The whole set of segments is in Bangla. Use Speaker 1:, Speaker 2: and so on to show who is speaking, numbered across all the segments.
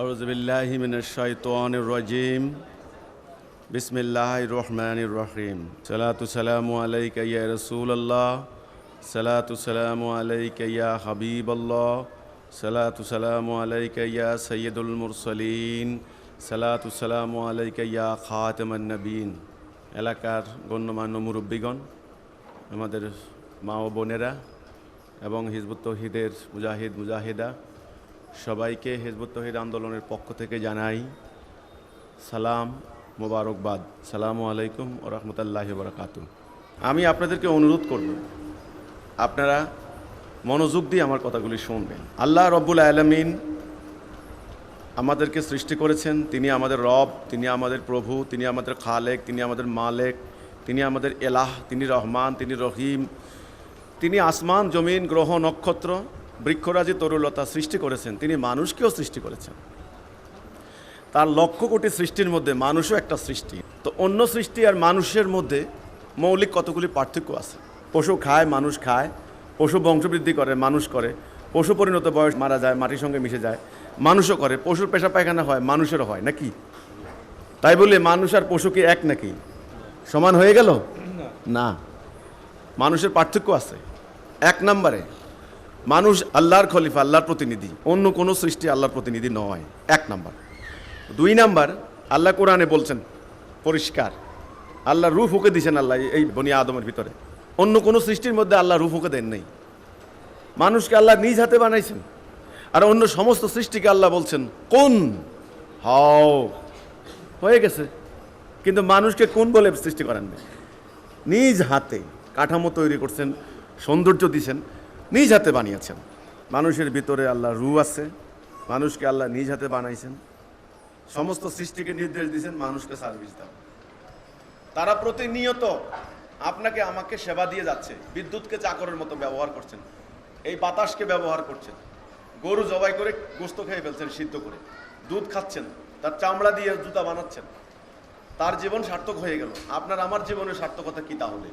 Speaker 1: আউযু বিল্লাহি মিনাশ শাইতানির রাজিম। বিসমিল্লাহির রহমানির রহিম। সালাতু সালামু আলাইকা ইয়া রাসূলুল্লাহ, সালাতু সালামু আলাইকা ইয়া হাবিবাল্লাহ, সালাতু সালামু আলাইকা ইয়া সাইয়্যিদুল মুরসালিন, সালাতু সালামু আলাইকা ইয়া খাতামান নবীন। এলাকার গণ্যমান্য মুরব্বীগণ, আমাদের মা ও বোনেরা এবং হিজবুত তৌহিদের মুজাহিদা সবাইকে হিজবুত তৌহিদ আন্দোলনের পক্ষ থেকে জানাই সালাম, মোবারকবাদ। সালামু আলাইকুম ও রহমতুল্লাহি ওয়া বারাকাতুহু। আমি আপনাদেরকে অনুরোধ করব, আপনারা মনোযোগ দিয়ে আমার কথাগুলি শুনবেন। আল্লাহ রব্বুল আলামিন আমাদেরকে সৃষ্টি করেছেন। তিনি আমাদের রব, তিনি আমাদের প্রভু, তিনি আমাদের খালেক, তিনি আমাদের মালেক, তিনি আমাদের এলাহ, তিনি রহমান, তিনি রহিম। তিনি আসমান, জমিন, গ্রহ, নক্ষত্র, বৃক্ষরাজি, তরুলতা সৃষ্টি করেছেন। তিনি মানুষকেও সৃষ্টি করেছেন। তার লক্ষ কোটি সৃষ্টির মধ্যে মানুষও একটা সৃষ্টি। তো অন্য সৃষ্টি আর মানুষের মধ্যে মৌলিক কতগুলি পার্থক্য আছে। পশু খায়, মানুষ খায়। পশু বংশবৃদ্ধি করে, মানুষ করে। পশু পরিণত বয়স মারা যায়, মাটির সঙ্গে মিশে যায়, মানুষও করে। পশুর পেশা পায়খানা হয়, মানুষেরও হয় নাকি? তাই বলে মানুষ আর পশু কি এক নাকি? সমান হয়ে গেল না। মানুষের পার্থক্য আছে। এক নম্বরে, মানুষ আল্লাহর খলিফা, আল্লাহর প্রতিনিধি। অন্য কোনো সৃষ্টি আল্লাহর প্রতিনিধি নয়, এক নাম্বার। দুই নাম্বার, আল্লাহ কোরআনে বলছেন পরিষ্কার, আল্লাহ রূহ ফুঁকে দিয়েছেন আল্লাহ এই বনি আদমের ভিতরে। অন্য কোনো সৃষ্টির মধ্যে আল্লাহ রূহ ফুঁকে দেন নেই। মানুষকে আল্লাহ নিজ হাতে বানাইছেন। আর অন্য সমস্ত সৃষ্টিকে আল্লাহ বলছেন কোন হও, হয়ে গেছে। কিন্তু মানুষকে কোন বলে সৃষ্টি করেন না, নিজ হাতে কাঠামো তৈরি করছেন, সৌন্দর্য দিয়েছেন, নিজ হাতে বানিয়েছেন। মানুষের ভিতরে আল্লাহ রূহ আছে, মানুষকে আল্লাহ নিজ হাতে বানাইছেন। সমস্ত সৃষ্টিকে নির্দেশ দিয়েছেন মানুষকে সার্ভিস দাও। তারা প্রতিনিয়ত আপনাকে আমাকে সেবা দিয়ে যাচ্ছে। বিদ্যুৎকে চাকরের মতো ব্যবহার করছেন, এই বাতাসকে ব্যবহার করছেন। গরু জবাই করে গোস্ত খেয়ে ফেলছেন সিদ্ধ করে, দুধ খাচ্ছেন, তার চামড়া দিয়ে জুতা বানাচ্ছেন। তার জীবন সার্থক হয়ে গেল। আপনার আমার জীবনের সার্থকতা কি তাহলে?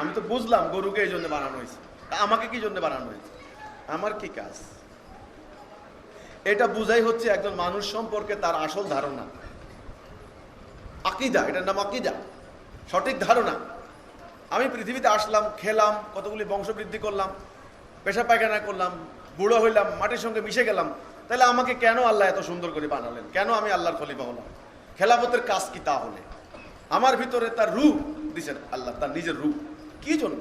Speaker 1: আমি তো বুঝলাম গরুকে এই জন্য বানানো হয়েছে, আমাকে কি জন্য বানানো হয়েছে, আমার কি কাজ? এটা বুঝাই হচ্ছে একজন মানুষ সম্পর্কে তার আসল ধারণা, আকীদা। এটার নাম আকীদা, সঠিক ধারণা। আমি পৃথিবীতে আসলাম, খেলাম, কতগুলি বংশবৃদ্ধি করলাম, পেশা পায়খানা করলাম, বুড়ো হইলাম, মাটির সঙ্গে মিশে গেলাম। তাহলে আমাকে কেন আল্লাহ এত সুন্দর করে বানালেন? কেন আমি আল্লাহর খলিফা হলাম? খেলাফতের কাজ কি তাহলে? আমার ভিতরে তার রূহ দিছেন আল্লাহ, তার নিজের রূহ। কি জন্য?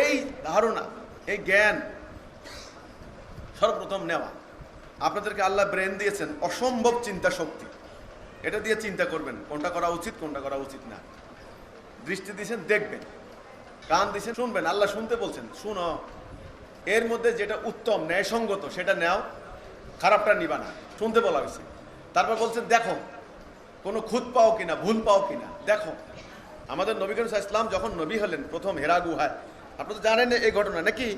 Speaker 1: এই ধারণা, এই জ্ঞান সর্বপ্রথম নেওয়া। আপনাদেরকে আল্লাহ ব্রেন দিয়েছেন, অসম্ভব চিন্তা শক্তি। এটা দিয়ে চিন্তা করবেন কোনটা করা উচিত, কোনটা করা উচিত না। দৃষ্টি দিয়েছেন, দেখবেন। কান দিয়েছেন, শুনবেন। আল্লাহ শুনতে বলছেন, শুনো। এর মধ্যে যেটা উত্তম, ন্যায়সঙ্গত সেটা নেও, খারাপটা নিবা না। শুনতে বলা হয়েছে। তারপর বলছেন দেখো কোনো খুঁত পাও কিনা, ভুল পাও কিনা দেখো। আমাদের নবী করিম সাল্লাল্লাহু আলাইহি ওয়াসাল্লাম যখন নবী হলেন প্রথম হেরা গুহায়, আপনি তো জানেন এই ঘটনা নাকি?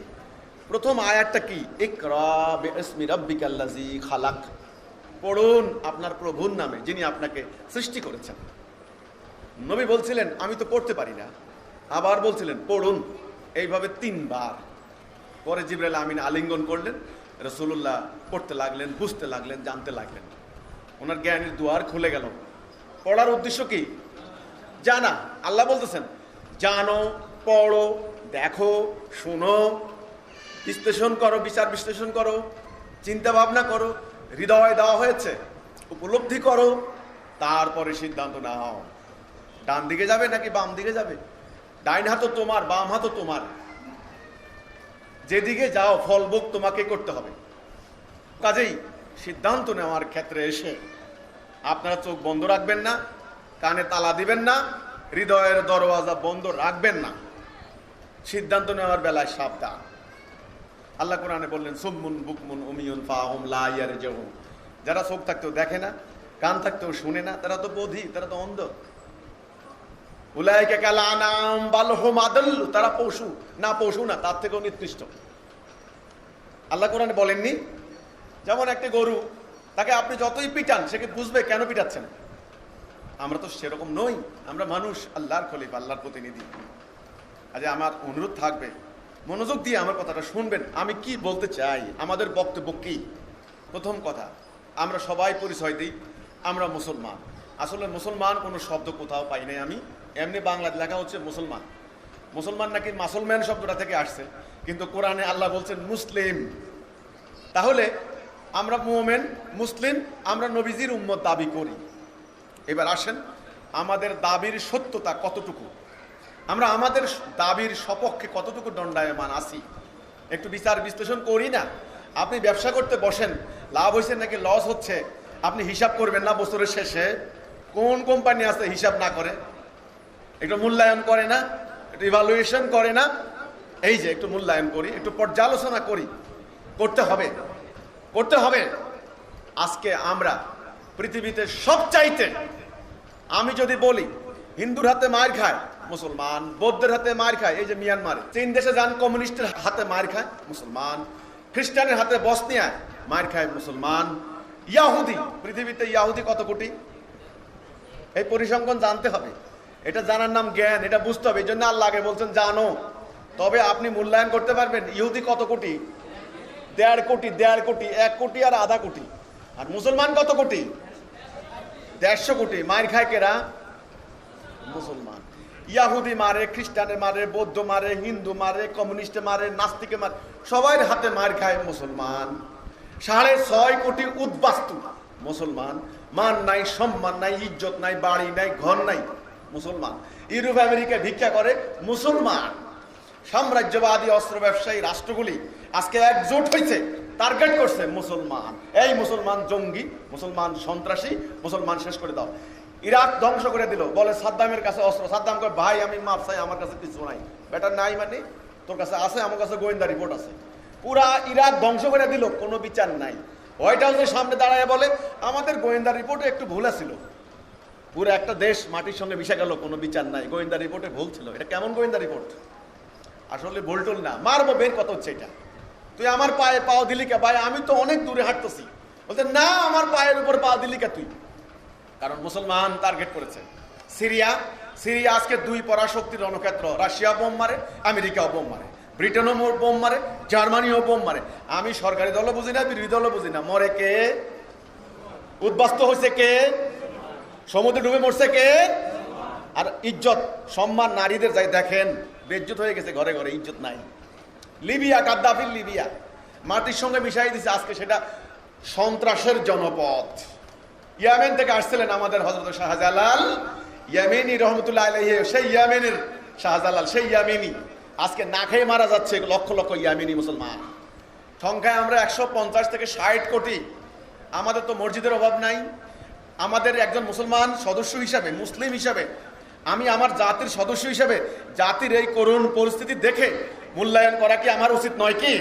Speaker 1: প্রথম আয়াতটা কি? ইকরা বিইসমি রাব্বিকাল্লাযী খালাক। পড়ুন আপনার প্রভুর নামে, যিনি আপনাকে সৃষ্টি করেছেন। নবী বলছিলেন আমি তো পড়তে পারি না। আবার বলছিলেন পড়ুন, এইভাবে 3 বার। পরে জিবরাইল আমিন আলিঙ্গন করলেন, রাসূলুল্লাহ পড়তে লাগলেন, বুঝতে লাগলেন, জানতে লাগলেন। ওনার জ্ঞানের দুয়ার খুলে গেল। পড়ার উদ্দেশ্য কি? জানা। আল্লাহ বলতেছেন জানো, পড়ো, দেখো, শোনো, বিশ্লেষণ করো, বিচার বিশ্লেষণ করো, চিন্তা ভাবনা করো। হৃদয় দেওয়া হয়েছে, উপলব্ধি করো, তারপরে সিদ্ধান্ত নাও। ডান দিকে যাবে নাকি বাম দিকে যাবে? ডাইন হাতও তোমার, বাম হাতও তোমার। যেদিকে যাও ফলভোগ তোমাকে করতে হবে। কাজেই সিদ্ধান্ত নেওয়ার ক্ষেত্রে এসে আপনারা চোখ বন্ধ রাখবেন না, কানে তালা দিবেন না, হৃদয়ের দরওয়াজা বন্ধ রাখবেন না। সিদ্ধান্ত নেওয়ার বেলায় সাবধান। আল্লাহ কোরআনে বললেন সুম্মুন বুকমুন উমিয়ুন ফাহুম লা ইয়ারজিউন। যারা চোখ থাকতেও দেখে না, কান থাকতেও শুনে না, তারা তো বধির, তারা তো অন্ধ। উলাইকা কাল আনাম বাল হুম আদাল্ল। তারা পশু না, পশু না, তার থেকেও নিকৃষ্ট। আল্লাহ কোরআনে বলেননি? যেমন একটা গরু, তাকে আপনি যতই পিটান সে কি বুঝবে কেন পিটাচ্ছেন? আমরা তো সেরকম নই। আমরা মানুষ, আল্লাহর খলিফা, আল্লাহর প্রতিনিধি। আজ আমার অনুরোধ থাকবে মনোযোগ দিয়ে আমার কথাটা শুনবেন। আমি কি বলতে চাই, আমাদের বক্তব্য কি। প্রথম কথা, আমরা সবাই পরিচয় দিই আমরা মুসলমান। আসলে মুসলমান কোনো শব্দ কোথাও পাই নাই আমি, এমনি বাংলাতে লেখা হচ্ছে মুসলমান। মুসলমান নাকি মাসলম্যান শব্দটা থেকে আসছে, কিন্তু কোরআনে আল্লাহ বলছেন মুসলিম। তাহলে আমরা মুমিন, মুসলিম, আমরা নবীজির উম্মত দাবি করি। এবার আসেন আমাদের দাবির সত্যতা কতটুকু, আমরা আমাদের দাবির সপক্ষে কতটুকু দণ্ডায়মান আছি একটু বিচার বিশ্লেষণ করি না। আপনি ব্যবসা করতে বসেন, লাভ হয়েছে নাকি লস হচ্ছে আপনি হিসাব করবেন না বছরের শেষে? কোন কোম্পানি আছে হিসাব না করে? একটু মূল্যায়ন করে না, একটু ইভালুয়েশন করে না? এই যে একটু মূল্যায়ন করি, একটু পর্যালোচনা করি, করতে হবে, করতে হবে। আজকে আমরা পৃথিবীতে সবচাইতে, আমি যদি বলি হিন্দুর হাতে মার খায় মুসলমান, বৌদ্ধের হাতে মার খায় এই যে মিয়ানমারে, চীন দেশে যান কমিউনিস্টের হাতে মার খায় মুসলমান, খ্রিস্টানের হাতে বসনিয়ায় মার খায় মুসলমান, ইয়াহুদি, পৃথিবীতে ইয়াহুদি কত কোটি? এই পরিসংখ্যান জানতে হবে, এটা জানার নাম জ্ঞান, এটা বুঝতে হবে। এই জন্য আল্লাহ আগে বলছেন জানো, তবে আপনি মূল্যায়ন করতে পারবেন ইহুদি কত কোটি। 1.5 কোটি, 1.5 কোটি, 1 কোটি আর আধা কোটি। আর মুসলমান কত কোটি? 150 কোটি। মার খায় কেরা? মুসলমান। ইয়াহুদি মারে, খ্রিস্টানে মারে, বৌদ্ধ মারে, হিন্দু মারে, কমিউনিস্টে মারে, নাস্তিকে মারে, সবার হাতে মার খায় মুসলমান। 6.5 কোটি উদ্বাস্তু মুসলমান, মান নাই, সম্মান নাই, ইজ্জত নাই, বাড়ি নাই, ঘর নাই, মুসলমান। ইউরোপ আমেরিকা ভিক্ষা করে মুসলমান। সাম্রাজ্যবাদী অস্ত্র ব্যবসায়ী রাষ্ট্রগুলি আজকে একজোট হয়েছে, টার্গেট করছে মুসলমান। এই মুসলমান জঙ্গি, মুসলমান সন্ত্রাসী, মুসলমান শেষ করে দাও। ইরাক ধ্বংস করে দিল, বলে সাদ্দামের কাছে অস্ত্র। সাদ্দাম কয় ভাই আমি মাপ চাই, আমার কাছে কিছু নাই। বেটার নাই মানে তোর কাছে আছে, আমার কাছে গোয়েন্দা রিপোর্ট আছে। পুরা ইরাক ধ্বংস করে দিল, কোনো বিচার নাই। হোয়াইট হাউসের সামনে দাঁড়ায় বলে আমাদের গোয়েন্দা রিপোর্টে একটু ভুল ছিল। পুরো একটা দেশ মাটির সঙ্গে মিশে গেল, কোনো বিচার নাই, গোয়েন্দা রিপোর্টে ভুল ছিল। এটা কেমন গোয়েন্দা রিপোর্ট? আসলে ভুলটুল না, মারবো, বের কত হচ্ছে এটা। তুই আমার পায়ে পাও দিলি কে? ভাই আমি তো অনেক দূরে হাঁটতেছি। বলতে না, আমার পায়ের উপর পা দিলি কে তুই? কারণ মুসলমান টার্গেট করেছে। সিরিয়া, সিরিয়া আজকে 2 পরাশক্তির রণক্ষেত্র। রাশিয়া বোম মারে, আমেরিকাও বোম মারে, ব্রিটেনও বোম মারে, জার্মানিও বোম মারে। আমি সরকারি দলও বুঝি না, বিরোধী দলও বুঝি না। মরে কে? উদ্বাস্ত হয়েছে কে? সমুদ্রে ডুবে মরছে কে? আর ইজ্জত সম্মান নারীদের যাই দেখেন, বেজ্জত হয়ে গেছে, ঘরে ঘরে ইজ্জত নাই। লিবিয়া, গাদ্দাফির লিবিয়া মাটির সঙ্গে মিশাই দিছে, আজকে সেটা সন্ত্রাসের জনপদ। ইয়ামেন থেকে আসছিলেন আমাদের হযরত শাহজালাল ইয়ামেনি রহমতুল্লাহ আলাইহি, সেই ইয়ামেনের শাহজালাল, সেই ইয়ামেনি আজকে না খেয়ে মারা যাচ্ছে লক্ষ লক্ষ ইয়ামেনি মুসলমান। সংখ্যায় আমরা 150 থেকে 60 কোটি। আমাদের তো মসজিদের অভাব নাই। আমাদের একজন মুসলমান সদস্য হিসাবে, মুসলিম হিসাবে, আমি আমার জাতির সদস্য হিসাবে জাতির এই করুণ পরিস্থিতি দেখে মূল্যায়ন করা কি আমার উচিত নয়? কি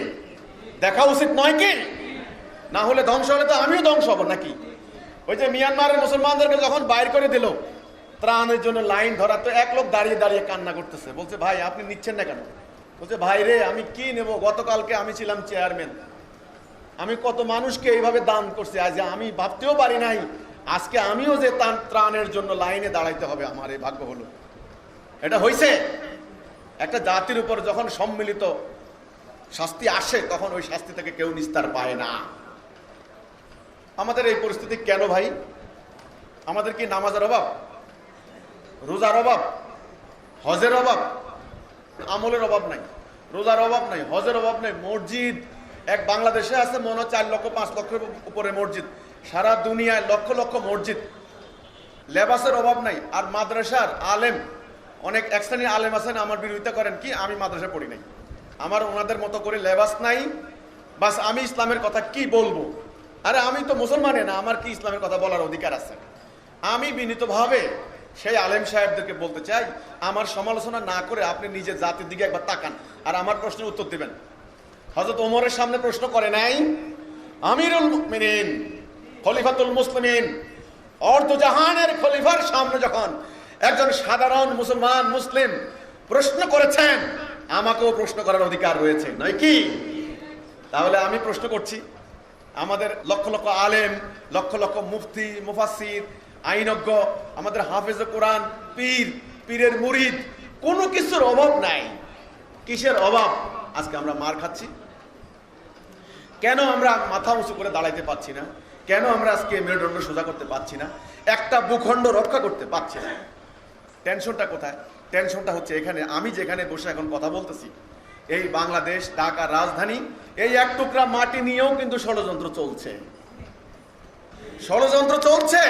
Speaker 1: দেখা উচিত নয়? কি না হলে ধ্বংস হলে তো আমিও ধ্বংস হব নাকি? ওই যে মিয়ানমারের মুসলমানদেরকে যখন বাইর করে দিল ত্রাণের জন্য লাইন ধরা, তো এক লোক দাঁড়িয়ে দাঁড়িয়ে কান্না করতেছে, বলছে ভাই আপনি নিচ্ছেন না কেন? বলছে ভাই রে আমি কি নেব, গতকালকে আমি ছিলাম চেয়ারম্যান, আমি কত মানুষকে এইভাবে দান করছি, আজ আমি ভাবতেও পারি নাই আজকে আমিও যে ত্রাণের জন্য লাইনে দাঁড়াইতে হবে, আমার এই ভাগ্য হলো। এটা হয়েছে। একটা জাতির উপর যখন সম্মিলিত শাস্তি আসে তখন ওই শাস্তি থেকে কেউ নিস্তার পায় না। আমাদের এই পরিস্থিতি কেন ভাই? আমাদের কি নামাজের অভাব, রোজার অভাব, হজের অভাব? আমলের অভাব নাই, রোজার অভাব নাই, হজের অভাব নাই। মসজিদ এক বাংলাদেশে আছে মনে হয় 4 লক্ষ 5 লক্ষের উপরে মসজিদ, সারা দুনিয়ায় লক্ষ লক্ষ মসজিদ। লেবাসের অভাব নাই। আর মাদ্রাসার আলেম, অনেক এক শ্রেণীর আলেম আছেন আমার বিরোধিতা করেন, কি আমি মাদ্রাসা পড়ি নাই, আমার ওনাদের মতো করে লেবাস নাই, বাস আমি ইসলামের কথা কি বলবো? আরে আমি তো মুসলমানে না, আমার কি ইসলামের কথা বলার অধিকার আছে? আমি বিনীতভাবে সেই আলেম সাহেবদেরকে বলতে চাই, আমার সমালোচনা না করে আপনি নিজের জাতির দিকে একবার তাকান আর আমার প্রশ্নের উত্তর দিবেন। হযরত ওমরের সামনে প্রশ্ন করে নাই আমিরুল মুমিনিন, খলিফাতুল মুসলিমিন, অর্ধজাহানের খলিফার সামনে যখন একজন সাধারণ মুসলমান মুসলিম প্রশ্ন করেছেন, আমাকেও প্রশ্ন করার অধিকার রয়েছে নয় কি? তাহলে আমি প্রশ্ন করছি, আমাদের লক্ষ লক্ষ আলেম, লক্ষ লক্ষ মুফতি, মুফাসসির, আইনজ্ঞ, আমাদের হাফেজে কোরআন, পীর, পীরের মুরিদ, কোনো কিছুর অভাব নাই। কিসের অভাব? আজকে আমরা মার খাচ্ছি। কেন আমরা মাথা উঁচু করে দাঁড়াইতে পারছি না? কেন আমরা আজকে মেরুদণ্ড সোজা করতে পারছি না? একটা ভূখণ্ড রক্ষা করতে পারছি না। টেনশনটা কোথায়? টেনশনটা হচ্ছে এখানে, আমি যেখানে বসে এখন কথা বলতেছি, এই বাংলাদেশ, ঢাকা রাজধানী, এই এক টুকরা মাটি নিয়েও কিন্তু ষড়যন্ত্র চলছে। ষড়যন্ত্র চলছে,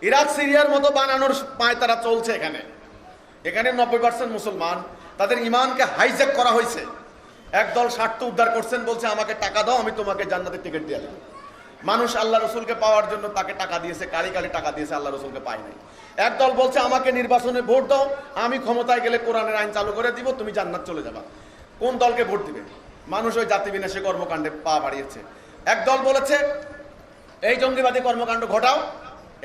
Speaker 1: ইরাক সিরিয়ার মতো বানানোর পায়তারা চলছে। এখানে এখানে 90% মুসলমান, তাদের ইমানকে হাইজ্যাক করা হয়েছে। একদল স্বার্থ উদ্ধার করছেন, বলছে আমাকে টাকা দাও, আমি তোমাকে জান্নাতের টিকিট দিয়ে দেব। মানুষ আল্লাহ রসুলকে পাওয়ার জন্য তাকে টাকা দিয়েছে, কালি কালি টাকা দিয়েছে, আল্লাহ রসুলকে পায় নাই। একদল বলছে আমাকে নির্বাচনে ভোট দাও, আমি ক্ষমতায় গেলে কোরআনের আইন চালু করে দিব, তুমি জান্নাত চলে যাবা। কোন দলকে ভোট দিবে? মানুষ ওই জাতি বিনাশী কর্মকাণ্ডে পা বাড়িয়েছে। একদল বলেছে এই জঙ্গিবাদী কর্মকাণ্ড ঘটাও,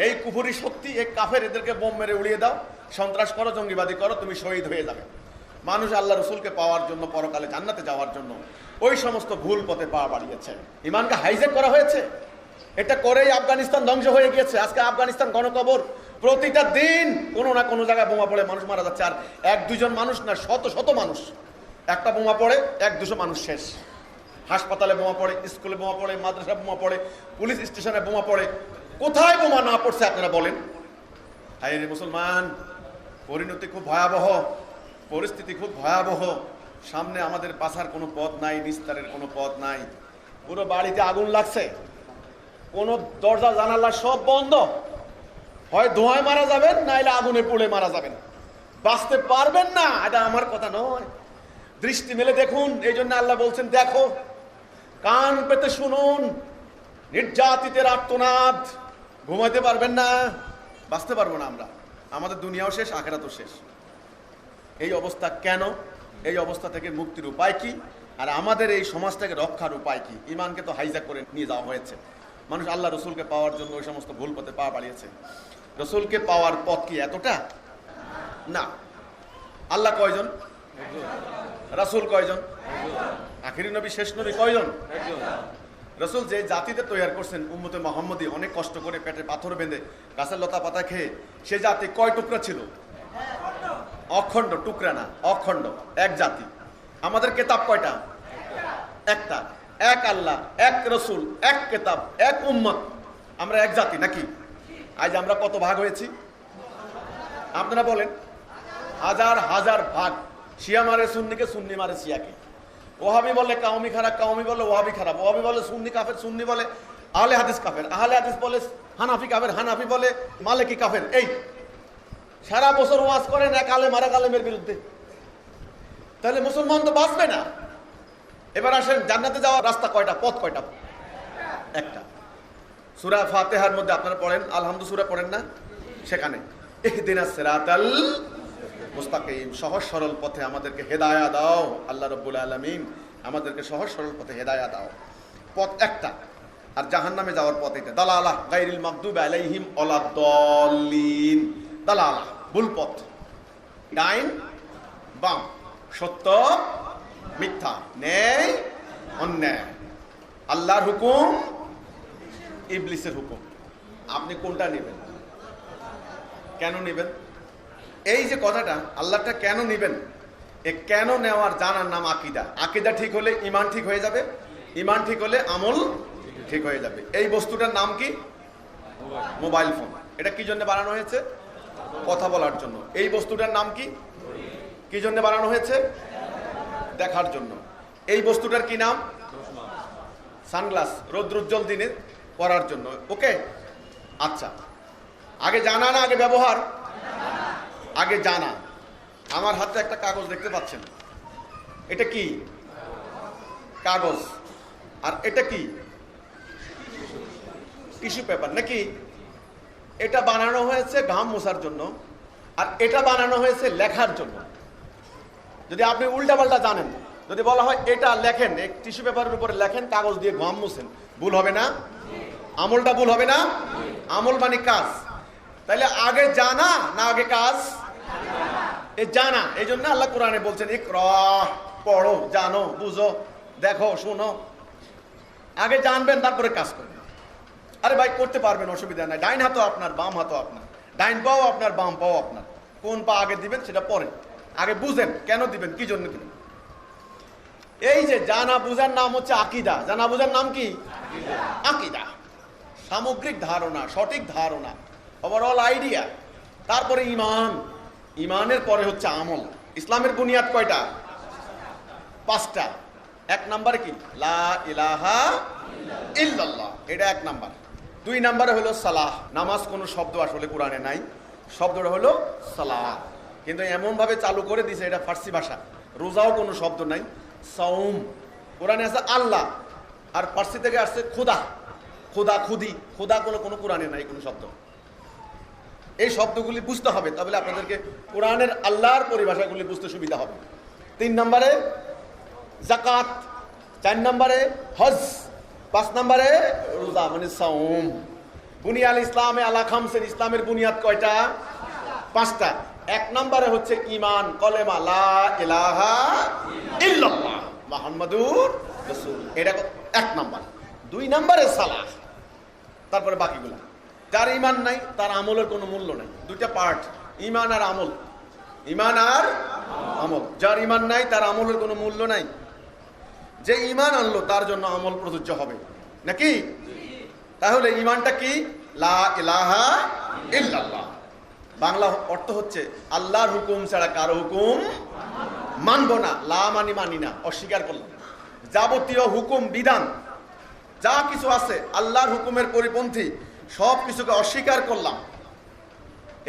Speaker 1: এই কুফুরি শক্তি, এই কাফের, এদেরকে বোম মেরে উড়িয়ে দাও, সন্ত্রাস করো, জঙ্গিবাদী করো, তুমি শহীদ হয়ে যাবে। মানুষ আল্লাহ রসুলকে পাওয়ার জন্য, পরকালে জান্নাতে যাওয়ার জন্য ওই সমস্ত ভুল পথে পা বাড়িয়েছে। ইমানকে হাইজ্যাক করা হয়েছে। এটা করেই আফগানিস্তান ধ্বংস হয়ে গিয়েছে। আজকে আফগানিস্তান গণকবর, প্রতিটা দিন কোনো না কোনো জায়গায় বোমা পড়ে মানুষ মারা যাচ্ছে। আর এক দুজন মানুষ না, শত শত মানুষ। একটা বোমা পড়ে 100-200 মানুষ শেষ। হাসপাতালে বোমা পড়ে, স্কুলে বোমা পড়ে, মাদ্রাসায় বোমা পড়ে, পুলিশ স্টেশনে বোমা পড়ে। কোথায় বোমা না পড়ছে আপনারা বলেন? হায় রে মুসলমান, পরিণতি খুব ভয়াবহ, পরিস্থিতি খুব ভয়াবহ। সামনে আমাদের বাঁচার কোনো পথ নাই, নিস্তারের কোনো পথ নাই। পুরো বাড়িতে আগুন লাগছে, কোনো দরজা জানালা সব বন্ধ। হয় ধোঁয়ায় মারা যাবেন, নাইলে আগুনে পুড়ে মারা যাবেন, বাঁচতে পারবেন না। এটা আমার কথা নয়, দৃষ্টি মেলে দেখুন। এই জন্য আল্লাহ বলছেন দেখো, কান পেতে শুনুন, নির্যাতিতের আর্তনাদ। ঘুমাইতে পারবেন না, বাঁচতে পারবো না আমরা, আমাদের দুনিয়াও শেষ, আখেরাতও শেষ। এই অবস্থা কেন? এই অবস্থা থেকে মুক্তির উপায় কি? আর আমাদের এই সমাজটাকে রক্ষার উপায় কি? ইমানকে তো হাইজ্যাক করে নিয়ে যাওয়া হয়েছে। মানুষ আল্লাহ রসুলকে পাওয়ার জন্য ওই সমস্ত ভুল পথে পা বাড়িয়েছে। রসুলকে পাওয়ার পথ কি এতটা? না। আল্লাহ কয়জন? রাসূল কয়জন? আখিরি নবী, শেষ নবী কয়জন? রসুল যে জাতিতে তৈরি করছেন, উম্মতে মুহাম্মদী, অনেক কষ্ট করে পেটে পাথর বেঁধে গাছের লতা পাতা খেয়ে, সে জাতি কয় টুকরা ছিল? অখণ্ড, টুকরা না, অখণ্ড, এক জাতি। আমাদের কেতাব কয়টা? একটা। এক আল্লাহ, এক রসুল, এক কেতাব, এক উম্মত। আমরা এক জাতি নাকি? আজ আমরা কত ভাগ হয়েছি আপনারা বলেন? হাজার হাজার ভাগ। শিয়া মারে সুন্নিকে, সুন্নি মারে শিয়াকে। ওহাবি বলে কাউমি খারাপ, কাউমি বলে ওহাবি খারাপ, ওহাবি বলে সুন্নি কাফের, সুন্নি বলে আহলে হাদিস কাফের, আহলে হাদিস বলে হানাফি কাফের, হানাফি বলে মালিকি কাফের। এই সারা বছর ওয়াজ করেন এক আলেম আর এক আলেমের বিরুদ্ধে, তাহলে মুসলমান তো বাঁচবে না। এবার আসেন, জান্নাতে যাওয়ার রাস্তা কয়টা? পথ কয়টা? একটা। সূরা ফাতিহার মধ্যে আপনারা পড়েন, আলহামদু সূরা পড়েন না? সেখানে ইহদিনাস সিরাতাল মুস্তাকিম, সহজ সরল পথে আমাদেরকে হেদায়া দাও। আল্লাহ রাব্বুল আলামিন আমাদেরকে সহজ সরল পথে হেদায়া দাও। পথ একটা। আর জাহান্নামে যাওয়ার পথ এটা, দালালাহ গায়রিল মাগদুবি আলাইহিম ওয়ালাদ-দাল্লিন। দালালাহ ভুল পথ, ডাইন বাম, সত্য মিথ্যা, ন্যায় অন্যায়, আল্লাহর হুকুম ইবলিসের হুকুম। আপনি কোনটা নেবেন? কেন নেবেন? এই যে কথাটা, আল্লাহটা কেন নেবেন, এ কেন নেওয়ার জানার নাম আকীদা। আকীদা ঠিক হলে ঈমান ঠিক হয়ে যাবে, ঈমান ঠিক হলে আমল ঠিক হয়ে যাবে। এই বস্তুটার নাম কি? Mobile phone. এটা কি জন্য বানানো হয়েছে? কথা বলার জন্য। এই বস্তুটার নাম কি? কি জন্য বানানো হয়েছে? দেখার জন্য। এই বস্তুটার কি নাম? সানগ্লাস, রৌদ্রোজ্জ্বল দিনে পরার জন্য। ওকে, আচ্ছা, আগে জানা না আগে ব্যবহার? আগে জানা। আমার হাতে একটা কাগজ দেখতে পাচ্ছেন, এটা কি? কাগজ। আর এটা কি? টিস্যু পেপার নাকি? এটা বানানো হয়েছে ঘাম মোছার জন্য, আর এটা বানানো হয়েছে লেখার জন্য। যদি আপনি উল্টাপাল্টা জানেন, যদি বলা হয় এটা লেখেন, এক টিস্যু পেপারের উপরে লেখেন, কাগজ দিয়ে ঘাম মুছেন, ভুল হবে না? আমলটা ভুল হবে না? আমল মানে কাজ। তাইলে আগে জানা না আগে কাজ? এ জানা। এই জন্য আল্লাহ কোরআনে বলছেন ইকরা, পড়ো, জানো, বুঝো, দেখো, শোনো। আগে জানবেন, তারপরে কাজ করবেন। আরে ভাই করতে পারবেন, অসুবিধা নাই। ডাইন হাতও আপনার, বাম হাতও আপনার, ডাইন পাও আপনার, বাম পাও আপনার। কোন পা আগে দিবেন সেটা পরে, আগে বুঝেন কেন দিবেন, কি জন্য দিবেন। এই যে জানা বুঝার নাম হচ্ছে আকীদা। জানা বুঝার নাম কি? আকীদা। সামগ্রিক ধারণা, সঠিক ধারণা, ওভারঅল আইডিয়া। তারপরে ঈমান, ঈমানের পরে হচ্ছে আমল। ইসলামের বুনিয়াদ কয়টা? 5টা। 1 নম্বরে কি? লা ইলাহা ইল্লাল্লাহ, এটা 1 নাম্বার। 2 নম্বরে হলো সালাহ। নামাজ কোনো শব্দ আসলে কোরআনে নাই, শব্দটা হলো সালাহ, কিন্তু এমন ভাবে চালু করে দিছে এটা ফার্সি ভাষা। রোজাও কোনো শব্দ নাই। সাওম কোরআনে আছে আল্লাহ, আর ফার্সি থেকে আসছে খুদা, খুদা, খুদি, খুদা কোনো কোরআনে নাই কোনো শব্দ। এই শব্দগুলি বুঝতে হবে, তাহলে আপনাদেরকে কোরআনের আল্লাহর পরিভাষাগুলি বুঝতে সুবিধা হবে। 3 নম্বরে যাকাত, 4 নম্বরে হজ, 5 নম্বরে রোজা মানে সাওম। বুনিয়াল ইসলামে আলা খামসিন, ইসলামের বুনিয়াদ কয়টা? 5টা। 1 নম্বরে হচ্ছে ঈমান, কলেমা লা ইলাহা ইল্লাল্লাহ মুহাম্মাদুর রাসূল, এটা 1 নম্বর। 2 নম্বরে সালাহ, তারপরে বাকিগুলা। যার ঈমান নাই তার আমলের কোনো মূল্য নাই। 2টা পার্ট, ঈমান আর আমল। ঈমান আর আমল। যার ঈমান নাই তার আমলের কোনো মূল্য নাই। যে ঈমান আনলো তার জন্য আমল প্রযোজ্য হবে নাকি? তাহলে ঈমানটা কি? লা ইলাহা ইল্লাল্লাহ। বাংলা অর্থ হচ্ছে আল্লাহর হুকুম ছাড়া কারো হুকুম মানব না। লা মানি, মানি না, অস্বীকার করলাম। যাবতীয় হুকুম বিধান যা কিছু আছে আল্লাহর হুকুমের পরিপন্থী সব কিছুকে অস্বীকার করলাম।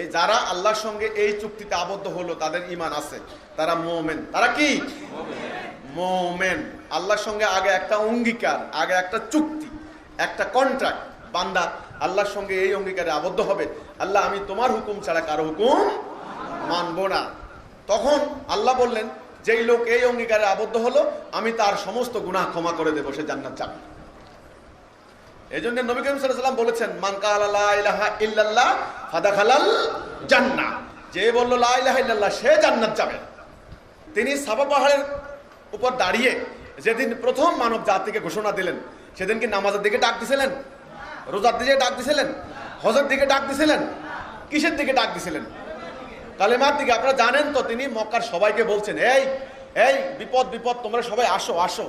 Speaker 1: এই যারা আল্লাহর সঙ্গে এই চুক্তিতে আবদ্ধ হলো তাদের ঈমান আছে, তারা মুমিন। তারা কি? মুমিন। আল্লাহর সঙ্গে আগে একটা অঙ্গীকার, আগে একটা চুক্তি, একটা কন্ট্রাক্ট। বান্দা আল্লাহর সঙ্গে এই অঙ্গীকারে আবদ্ধ হবে, আল্লাহ আমি তোমার হুকুম ছাড়া কারো হুকুম মানব না। তখন আল্লাহ বললেন যেই লোক এই অঙ্গীকারে আবদ্ধ হলো আমি তার সমস্ত গুনাহ ক্ষমা করে দেবো, সে জান্নাত যাবে। এই জন্য নবী করিম সাল্লাল্লাহু আলাইহি ওয়াসাল্লাম বলেছেন মান ক্বালা লা ইলাহা ইল্লাল্লাহ ফাদাখালাল জান্নাহ, যে বলল লা ইলাহা ইল্লাল্লাহ সে জান্নাত যাবে। তিনি সাফা পাহাড়ের উপর দাঁড়িয়ে যেদিন প্রথম মানব জাতিকে ঘোষণা দিলেন, সেদিন কি নামাজের দিকে ডাক দিছিলেন? রোজার দিকে ডাক দিছিলেন? হজের দিকে ডাক দিছিলেন? কিসের দিকে ডাক দিছিলেন? কালেমার দিকে। আপনারা জানেন তো তিনি মক্কার সবাইকে বলছেন এই এই বিপদ বিপদ, তোমরা সবাই আসো আসো।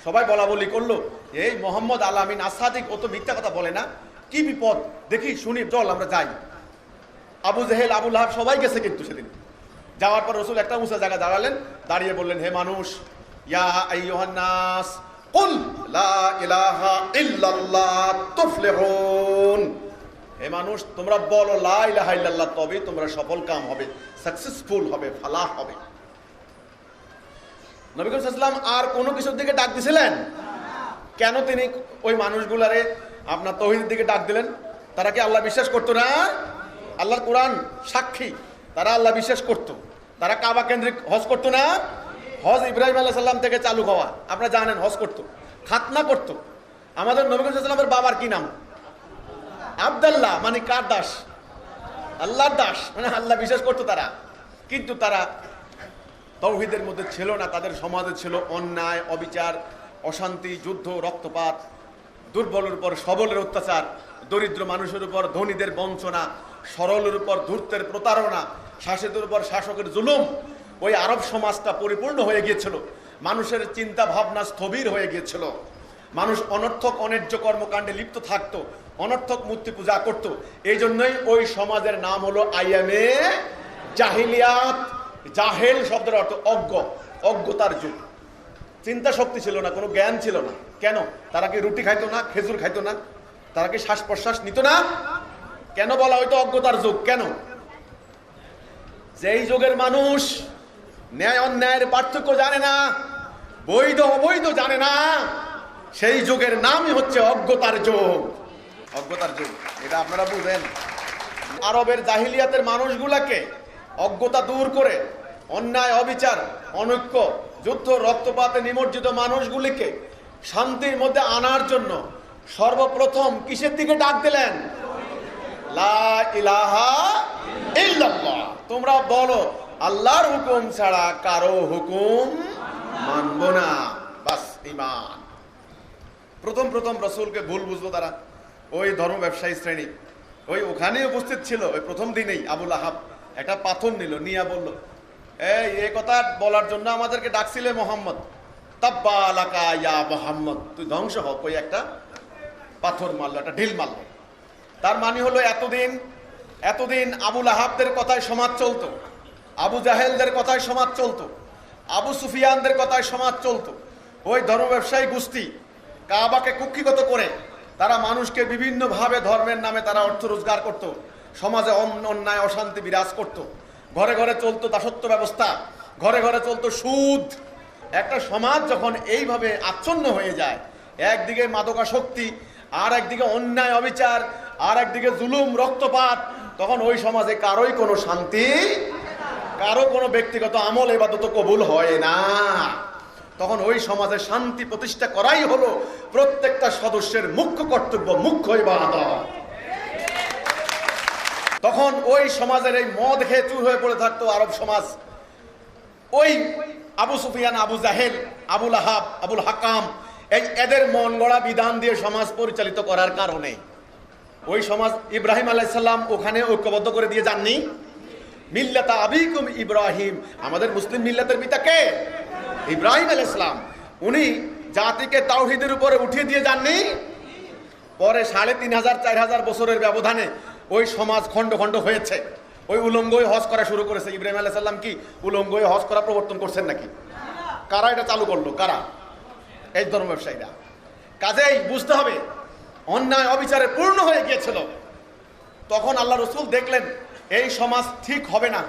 Speaker 1: সবাই বলা বলি করলো এই মোহাম্মদ আলামিন আসাদিক, ও তো মিথ্যা কথা বলে না, কি বিপদ দেখি শুনি, চল আমরা যাই। আবু জেহেল, আবু লাহাব সবাই গেছে, কিন্তু সেদিন যাওয়ার পর রসুল একটা উঁচা জায়গা দাঁড়ালেন, দাঁড়িয়ে বললেন হে মানুষ, ইয়া আইয়ুহান নাস কুল লা ইলাহা ইল্লাল্লাহ তুফলিহুন, হে মানুষ তোমরা বলো লা ইলাহা ইল্লাল্লাহ, তবে তোমরা সফল কাম হবে, সাকসেসফুল হবে, ফালাহ হবে। নবী করিম সাল্লাল্লাহু আলাইহি ওয়াসাল্লাম আর কোনো কিছুর দিকে ডাক দিছিলেন? কেন তিনি ওই মানুষগুলারে আপনার তাওহীদের দিকে ডাক দিলেন? তারা কি আল্লাহ বিশ্বাস করতো না? আল্লাহর কোরআন সাক্ষী, তারা আল্লাহ বিশ্বাস করতো। তারা কাবা কেন্দ্রিক হজ করতো না? হজ ইব্রাহিম আলাইহিস সালাম থেকে চালু হওয়া, আপনারা জানেন, হজ করতো, খাতনা করতো। আমাদের নবী করিম সাল্লাল্লাহু আলাইহি ওয়াসাল্লামের বাবার কি নাম? আব্দুল্লাহ, মানে কার দাস? আল্লাহর দাস, মানে আল্লাহ বিশ্বাস করতো তারা। কিন্তু তারা তাওহীদের মধ্যে ছিল না। তাদের সমাজে ছিল অন্যায়, অবিচার, অশান্তি, যুদ্ধ, রক্তপাত, দুর্বলের উপর সবলের অত্যাচার, দরিদ্র মানুষের উপর ধনীদের বঞ্চনা, সরলের উপর ধূর্তের প্রতারণা, শাসকের উপর শাসকের জুলুম। ওই আরব সমাজটা পরিপূর্ণ হয়ে গিয়েছিল। মানুষের চিন্তা ভাবনা স্থবির হয়ে গিয়েছিল। মানুষ অনর্থক অন্যায্য কর্মকাণ্ডে লিপ্ত থাকতো, অনর্থক মূর্তি পূজা করত। এই জন্যই ওই সমাজের নাম হলো আইয়ামে জাহিলিয়াত। জাহেল শব্দের অর্থ অজ্ঞ, অজ্ঞতার যুগ। চিন্তা শক্তি ছিল না, কোনো জ্ঞান ছিল না। কেন? তারা কি রুটি খাইতো না? খেজুর খাইতো না? তারা কি শ্বাস প্রশ্বাস নিত না? কেন বলা হয়তো অজ্ঞতার যুগ? কেন? যেই যুগের মানুষ ন্যায় অন্যায়ের পার্থক্য জানে না, বৈধ অবৈধ জানে না, সেই যুগের নামই হচ্ছে অজ্ঞতার যুগ। অজ্ঞতার যুগ, এটা আপনারা বুঝেন। আরবের জাহিলিয়াতের মানুষগুলাকে অজ্ঞতা দূর করে অন্যায়, অবিচার, অনৈক্য, যুদ্ধ, রক্তপাতে নিমজ্জিত মানুষগুলিকে শান্তির মধ্যে আনার জন্য সর্বপ্রথম কিসের দিকে ডাক দিলেন? লা ইলাহা ইল্লাল্লাহ, তোমরা বলো আল্লাহর হুকুম ছাড়া কারো হুকুম মানব না। বাস, ঈমান। প্রথম প্রথম রাসূলকে ভুল বুঝলো তারা, ওই ধর্ম ব্যবসায়ী শ্রেণী। ওই ওখানে উপস্থিত ছিল ওই প্রথম দিনেই আবু লাহাব একটা পাথর নিল, নিয়ে বলল এই কথা বলার জন্য আমাদেরকে ডাকছিলে মোহাম্মদ, তাব্বা লাকা ইয়া মুহাম্মদ, তুই ধ্বংস হ। কই একটা পাথর মারলো, একটা ঢিল মারলো। তার মানে হলো এতদিন আবু লাহাবদের কথায় সমাজ চলতো, আবু জাহেলদের কথায় সমাজ চলতো, আবু সুফিয়ানদের কথায় সমাজ চলতো। ওই ধর্ম ব্যবসায়ী গোষ্ঠী কাবাকে কুক্ষিগত করে তারা মানুষকে বিভিন্নভাবে ধর্মের নামে তারা অর্থ রোজগার করত, সমাজে অন্যায় অশান্তি বিরাজ করত, ঘরে ঘরে চলতো দাসত্ব ব্যবস্থা, ঘরে ঘরে চলতো সুদ। একটা সমাজ যখন এইভাবে আচ্ছন্ন হয়ে যায়, একদিকে মাদকাসক্তি, আর একদিকে অন্যায় অবিচার, আর একদিকে জুলুম রক্তপাত, তখন ওই সমাজে কারোই কোনো শান্তি, কারো কোনো ব্যক্তিগত আমল ইবাদত কবুল হয় না। তখন ওই সমাজে শান্তি প্রতিষ্ঠা করাই হলো প্রত্যেকটা সদস্যের মুখ্য কর্তব্য, মুখ্য ইবাদত। তখন ওই সমাজের এই মদ খেয়ে চুর হয়ে পড়ে থাকতো আরব সমাজ। ওই আবু সুফিয়ান, আবু জাহেল, আবুল আহাব, আবুল হাকাম, এদের মন গড়া বিধান দিয়ে সমাজ পরিচালিত করার কারণে ওই সমাজ ইব্রাহিম আলাইহিস সালাম ওখানে ঐক্যবদ্ধ করে দিয়ে যাননি। মিল্লাতা আবিকুম ইব্রাহিম, আমাদের মুসলিম মিল্লাতের পিতা কে? ইব্রাহিম আলাইহিস সালাম। উনি জাতিকে তাওহীদের উপরে উঠিয়ে দিয়ে যাননি। পরে ৩৫০০ ৪০০০ বছরের ব্যবধানে ওই সমাজ খণ্ড খণ্ড হয়েছে। ওই উলঙ্গই হজ করা শুরু করেছে। ইব্রাহিম আলাইহিস সালাম কি উলঙ্গই হজ করা প্রবর্তন করছেন নাকি? কারা এটা চালু করলো? কারা? এই ধর্ম ব্যবসায়ীরা। কাজেই বুঝতে হবে অন্যায় অবিচারে পূর্ণ হয়ে গিয়েছিল। তখন আল্লাহ রসুল দেখলেন এই সমাজ ঠিক হবে না,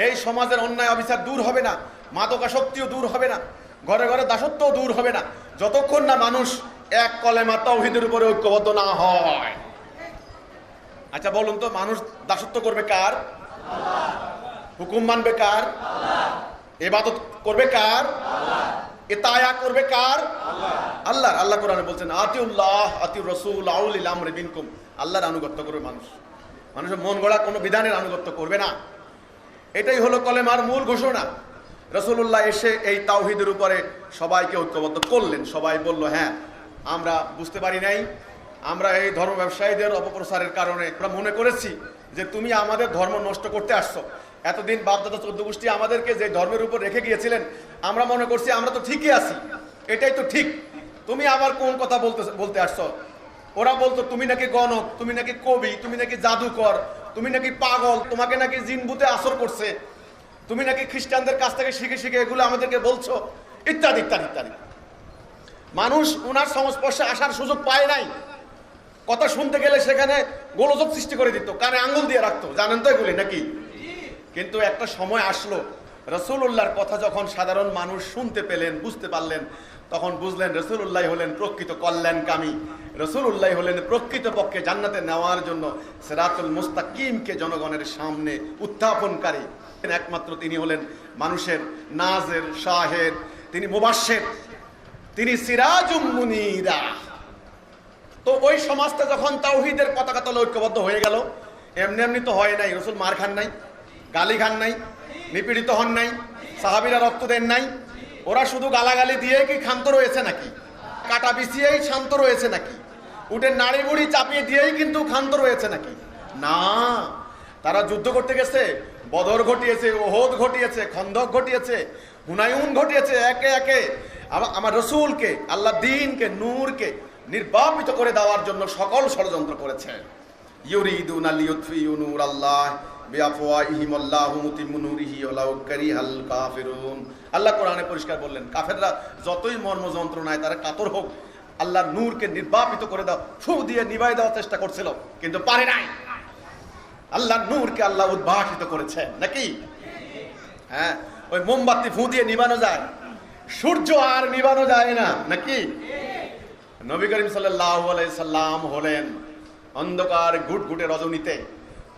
Speaker 1: এই সমাজের অন্যায় অবিচার দূর হবে না, মাদকাসক্তিও দূর হবে না, ঘরে ঘরে দাসত্বও দূর হবে না, যতক্ষণ না মানুষ এক কলেমা তাওহীদের উপরে ঐক্যবদ্ধ না হয়। আচ্ছা বলুন তো, মানুষ দাসত্ব করবে কার? হুকুম মানবে কার? ইবাদত করবে কার? ইতায়া করবে কার? আল্লাহর। আল্লাহ কোরআনে বলছেন আতিউল্লাহ আতিউর রাসূল আউলিল আমরি মিনকুম, আল্লাহর আনুগত্য করবে মানুষ। মানুষের মন গড়া কোনো বিধানের আনুগত্য করবে না। এটাই হলো কলেমার মূল ঘোষণা। রাসূলুল্লাহ এসে এই তাওহীদের উপরে সবাইকে ঐক্যবদ্ধ করলেন। সবাই বলল হ্যাঁ, আমরা বুঝতে পারি নাই, আমরা এই ধর্ম ব্যবসায়ীদের অপপ্রচারের কারণে আমরা মনে করেছি যে তুমি আমাদের ধর্ম নষ্ট করতে আসছো। এতদিন বাপদাদা 14 গোষ্ঠী আমাদেরকে যে ধর্মের উপর রেখে গিয়েছিলেন, আমরা মনে করছি আমরা তো ঠিকই আছি, এটাই তো ঠিক, তুমি আবার কোন কথা বলতে আসছো? ওরা বলতো তুমি নাকি গণক, তুমি নাকি কবি, তুমি নাকি জাদুকর, তুমি নাকি পাগল, তোমাকে নাকি জিন ভূতে আসর করছে, তুমি নাকি খ্রিস্টানদের কাছ থেকে শিখে শিখে এগুলো আমাদেরকে বলছো, ইত্যাদি ইত্যাদি ইত্যাদি। মানুষ ওনার সংস্পর্শে আসার সুযোগ পায় নাই। কথা শুনতে গেলে সেখানে গোলযোগ সৃষ্টি করে দিত, কানে আঙ্গুল দিয়ে রাখতো, জানেন তো এগুলি নাকি? কিন্তু একটা সময় আসলো, রাসূলুল্লাহর কথা যখন সাধারণ মানুষ শুনতে পেলেন, বুঝতে পারলেন, তখন বুঝলেন রাসূলুল্লাহ হলেন প্রকৃত কল্যাণকামী, রাসূলুল্লাহ হলেন প্রকৃত পক্ষে জান্নাতে নেওয়ার জন্য সিরাতুল মুস্তাকিমকে জনগণের সামনে উত্থাপনকারী। একমাত্র তিনি হলেন মানুষের নাজের শাহের, তিনি মুবাশশির, তিনি সিরাজুম মুনীরা। তো ওই সমাজটা যখন তাওহীদের পতাকা তলে ঐক্যবদ্ধ হয়ে গেল, এমনি এমনি তো হয় নাই। রাসূল মার খান নাই, গালি খান নাই, নিপীড়িত হন নাই, সাহাবীরা রক্ত দেন নাই। ওরা শুধু গালাগালি দিয়ে কি ক্ষান্ত রয়েছে নাকি? কাটা বিছিয়েই শান্ত রয়েছে নাকি? উটের নাড়ি বুড়ি চাপিয়ে দিয়েই কিন্তু ক্ষান্ত রয়েছে নাকি? না, তারা যুদ্ধ করতে গেছে, বদর ঘটিয়েছে, ওহদ ঘটিয়েছে, খন্দক ঘটিয়েছে, হুনায়ুন ঘটিয়েছে। একে একে আমার রসুলকে, আল্লাহ দ্বীনকে, নূরকে নির্বাপিত করে দেওয়ার জন্য সকল ষড়যন্ত্র করেছে। ইউরিদুনা লিইউতফিউ নূরাল্লাহ বিআফওয়াহিহিম আল্লাহু মুতিম্মু নূরিহি ওয়ালাউ কারিহাল কাফিরুন। আল্লাহ কোরআনে পরিষ্কার বললেন, কাফেররা যতই মর্ম যন্ত্রণায় তারা কাতর হোক, আল্লাহর নূরকে নির্বাপিত করে দাও, ফু দিয়ে নিভাই দেওয়ার চেষ্টা করছিল, কিন্তু পারে নাই। আল্লাহর নূরকে আল্লাহ উদ্ভাসিত করেছেন নাকি? হ্যাঁ, ওই মোমবাতি ফু দিয়ে নিভানো যায়, সূর্য আর নিভানো যায় না নাকি? নবী করিম সাল্লাল্লাহু আলাইহি সাল্লাম হলেন অন্ধকার ঘুটঘুটে রজনীতে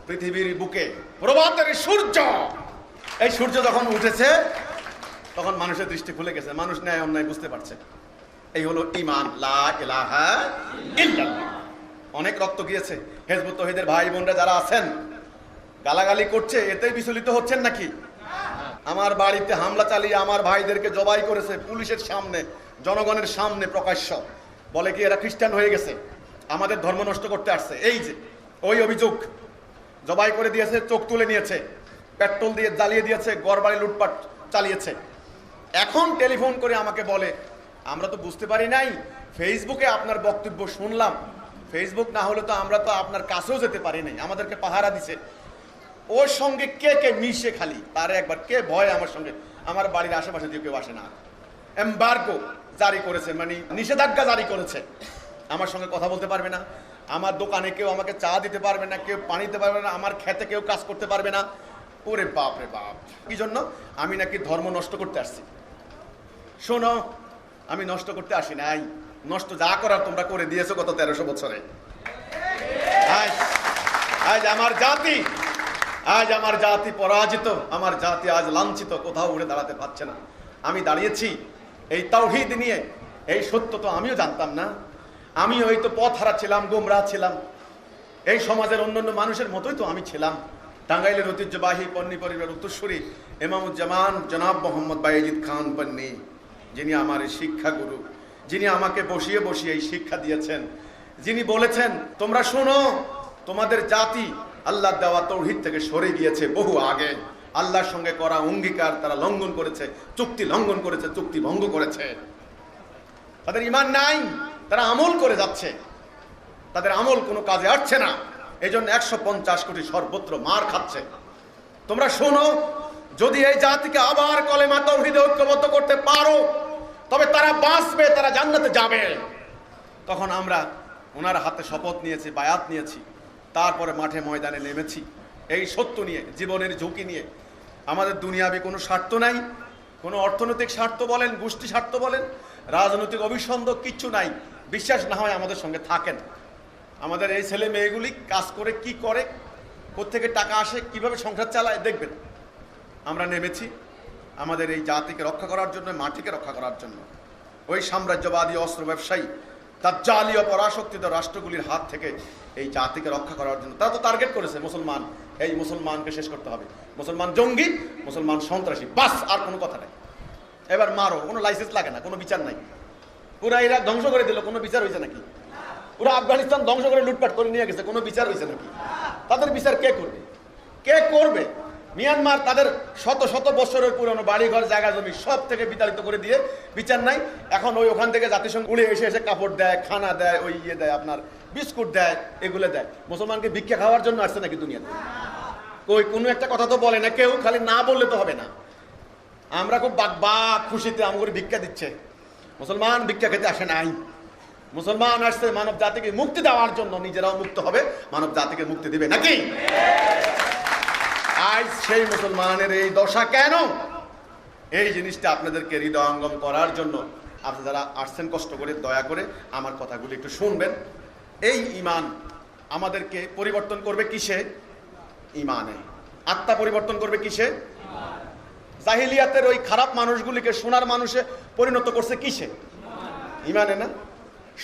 Speaker 1: পৃথিবীর বুকে প্রভাতের সূর্য। এই সূর্য যখন উঠেছে তখন মানুষের দৃষ্টি খুলে গেছে, মানুষ ন্যায় অন্যায় বুঝতে পারছে। এই হলো ঈমান, লা ইলাহা ইল্লাল্লাহ। অনেক রক্ত গিয়েছে। হিজবুত তাওহীদের ভাই বোনরা যারা আছেন গালাগালি করছে, এতেই বিচলিত হচ্ছেন নাকি? আমার বাড়িতে হামলা চালিয়ে আমার ভাইদেরকে জবাই করেছে পুলিশের সামনে, জনগণের সামনে প্রকাশ্য। বলে কি এরা খ্রিস্টান হয়ে গেছে, আমাদের ধর্ম নষ্ট করতে আসছে। এই যে ওই অভিযোগ, জবাই করে দিয়েছে, চোখ তুলে নিয়েছে, পেট্রোল দিয়ে জ্বালিয়ে দিয়েছে, ঘরবাড়ি লুটপাট চালিয়েছে। এখন টেলিফোন করে আমাকে বলে, আমরা তো বুঝতে পারি নাই, ফেসবুকে আপনার বক্তব্য শুনলাম, ফেসবুক না হলে তো আমরা তো আপনার কাছেও যেতে পারি নাই, আমাদেরকে পাহারা দিছে। ওর সঙ্গে কে কে মিশে খালি তারে একবার কে ভয় আমার সঙ্গে, আমার বাড়ির আশেপাশে দিয়ে কেউ আসে না। এমবার্গো জারি করেছে, মানে নিষেধাজ্ঞা জারি করেছে, আমার সঙ্গে কথা বলতে পারবে না, আমার দোকানে কেউ আমাকে চা দিতে পারবে না, কেউ পানি দিতে পারবে না, আমার খেতে কেউ কাজ করতে পারবে না। ওরে বাপ রে বাপ, কি জন্য? আমি নাকি ধর্ম নষ্ট করতে আসছি। শোনো, আমি নষ্ট করতে আসি নাই, নষ্ট যা করার তোমরা করে দিয়েছো গত 1300 বছরে। আজ আমার জাতি পরাজিত, আমার জাতি আজ লাঞ্ছিত, কোথাও উড়ে দাঁড়াতে পারছে না। আমি দাঁড়িয়েছি এই তাওহীদ নিয়ে। এই সত্য তো আমিও জানতাম না, আমি হয়তো পথ হারা ছিলাম, গোমরাহ ছিলাম, এই সমাজের অন্যান্য মানুষের মতোই তো আমি ছিলাম। টাঙ্গাইলের ঐতিহ্যবাহী পন্নী পরিবার উত্তরসূরি ইমামুজ্জামান জনাব মোহাম্মদ বায়েজিদ খান পন্নী, যিনি আমার শিক্ষাগুরু, যিনি আমাকে বসিয়ে বসিয়ে এই শিক্ষা দিয়েছেন, যিনি বলেছেন তোমরা শোনো, তোমাদের জাতি আল্লাহ দেওয়া তাওহীদ থেকে সরে গিয়েছে বহু আগে, আল্লাহর সঙ্গে করা অঙ্গীকার তারা লঙ্ঘন করেছে, চুক্তি লঙ্ঘন করেছে, চুক্তি ভঙ্গ করেছে, তাদের ঈমান নাই, তারা আমল করে যাচ্ছে, তাদের আমল কোনো কাজে আসছে না, এই জন্য 150 কোটি সর্বত্র মার খাচ্ছে। তোমরা শোনো, যদি এই জাতিকে আবার কলেমা তাওহীদে ঐক্যবদ্ধ করতে পারো তবে তারা বাঁচবে, তারা জান্নাতে যাবে। তখন আমরা ওনার হাতে শপথ নিয়েছি, বায়াত নিয়েছি, তারপরে মাঠে ময়দানে নেমেছি এই সত্য নিয়ে, জীবনের ঝুঁকি নিয়ে। আমাদের দুনিয়াবি কোনো স্বার্থ নাই, কোনো অর্থনৈতিক স্বার্থ বলেন, গোষ্ঠী স্বার্থ বলেন, রাজনৈতিক অভিসন্ধ কিচ্ছু নাই। বিশ্বাস না হয় আমাদের সঙ্গে থাকেন, আমাদের এই ছেলে মেয়েগুলি কাজ করে কি করে, কোত্থেকে টাকা আসে, কিভাবে সংসার চালায় দেখবেন। আমরা নেমেছি আমাদের এই জাতিকে রক্ষা করার জন্য, মাটিকে রক্ষা করার জন্য, ওই সাম্রাজ্যবাদী অস্ত্র ব্যবসায়ী দাজ্জালি ও পরাশক্তিত রাষ্ট্রগুলির হাত থেকে এই জাতিকে রক্ষা করার জন্য। তারা তো টার্গেট করেছে মুসলমান, এই মুসলমানকে শেষ করতে হবে, মুসলমান জঙ্গি, মুসলমান সন্ত্রাসী, বাস, আর কোনো কথা নাই। এবার মারো, কোনো লাইসেন্স লাগে না, কোনো বিচার নাই। পুরা ইরাক ধ্বংস করে দিল, কোনো বিচার হয়েছে নাকি? পুরো আফগানিস্তান ধ্বংস করে লুটপাট করে নিয়ে গেছে, কোনো বিচার হয়েছে নাকি? তাদের বিচার কে করবে? কে করবে? মিয়ানমার তাদের শত শত বছরের পুরনো বাড়িঘর, জায়গা জমি সব থেকে বিতাড়িত করে দিয়ে বিচার নাই। এখন ওই ওখান থেকে জাতিসংঘ উড়ে এসে এসে কাপড় দেয়, খানা দেয়, ওই ইয়ে দেয়, আপনার বিস্কুট দেয়, এগুলো দেয়। মুসলমানকে ভিক্ষা খাওয়ার জন্য আসছে নাকি দুনিয়াতে? ওই কোনো একটা কথা তো বলে না কেউ, খালি না বললে তো হবে না। আমরা খুব বাক খুশিতে আমাকে ভিক্ষা দিচ্ছে, মুসলমান ভিক্ষা খেতে আসে নাই। মুসলমান আসছে মানব জাতিকে মুক্তি দেওয়ার জন্য, নিজেরাও মুক্ত হবে, মানব জাতিকে মুক্তি দিবে নাকি? আজ সেই মুসলমানের এই দশা কেন? এই জিনিসটা আপনাদেরকে হৃদয়ঙ্গম করার জন্য আপনারা যারা আসছেন কষ্ট করে দয়া করে আমার কথাগুলি একটু শুনবেন। এই ঈমান আমাদেরকে পরিবর্তন করবে কিসে? ঈমানে। আত্মা পরিবর্তন করবে কিসে? জাহিলিয়াতের ওই খারাপ মানুষগুলিকে সোনার মানুষে পরিণত করছে কিসে? ঈমানে না?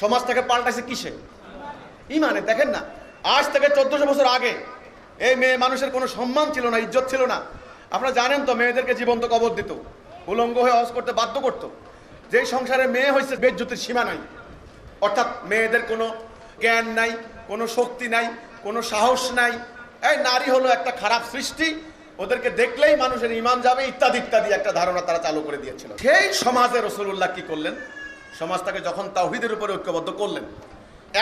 Speaker 1: সমাজটাকে পাল্টাইছে কিসে? ঈমানে। দেখেন না, আজ থেকে 1400 বছর আগে এই মেয়ে মানুষের কোনো সম্মান ছিল না, ইজ্জত ছিল না। আপনারা জানেন তো, মেয়েদেরকে জীবন্ত কবর দিত, উলঙ্গ হয়ে হজ করতে বাধ্য করত। যেই সংসারে মেয়ে হয়েছে বেজ্জতির সীমা নাই, অর্থাৎ মেয়েদের কোনো জ্ঞান নাই, কোনো শক্তি নাই, কোনো সাহস নাই। এই নারী হলো একটা খারাপ সৃষ্টি, ওদেরকে দেখলেই মানুষের ঈমান যাবে, ইত্যাদি ইত্যাদি একটা ধারণা তারা চালু করে দিয়েছিল। সেই সমাজে রাসূলুল্লাহ কি করলেন? সমাজটাকে যখন তাওহীদের উপরে ঐক্যবদ্ধ করলেন,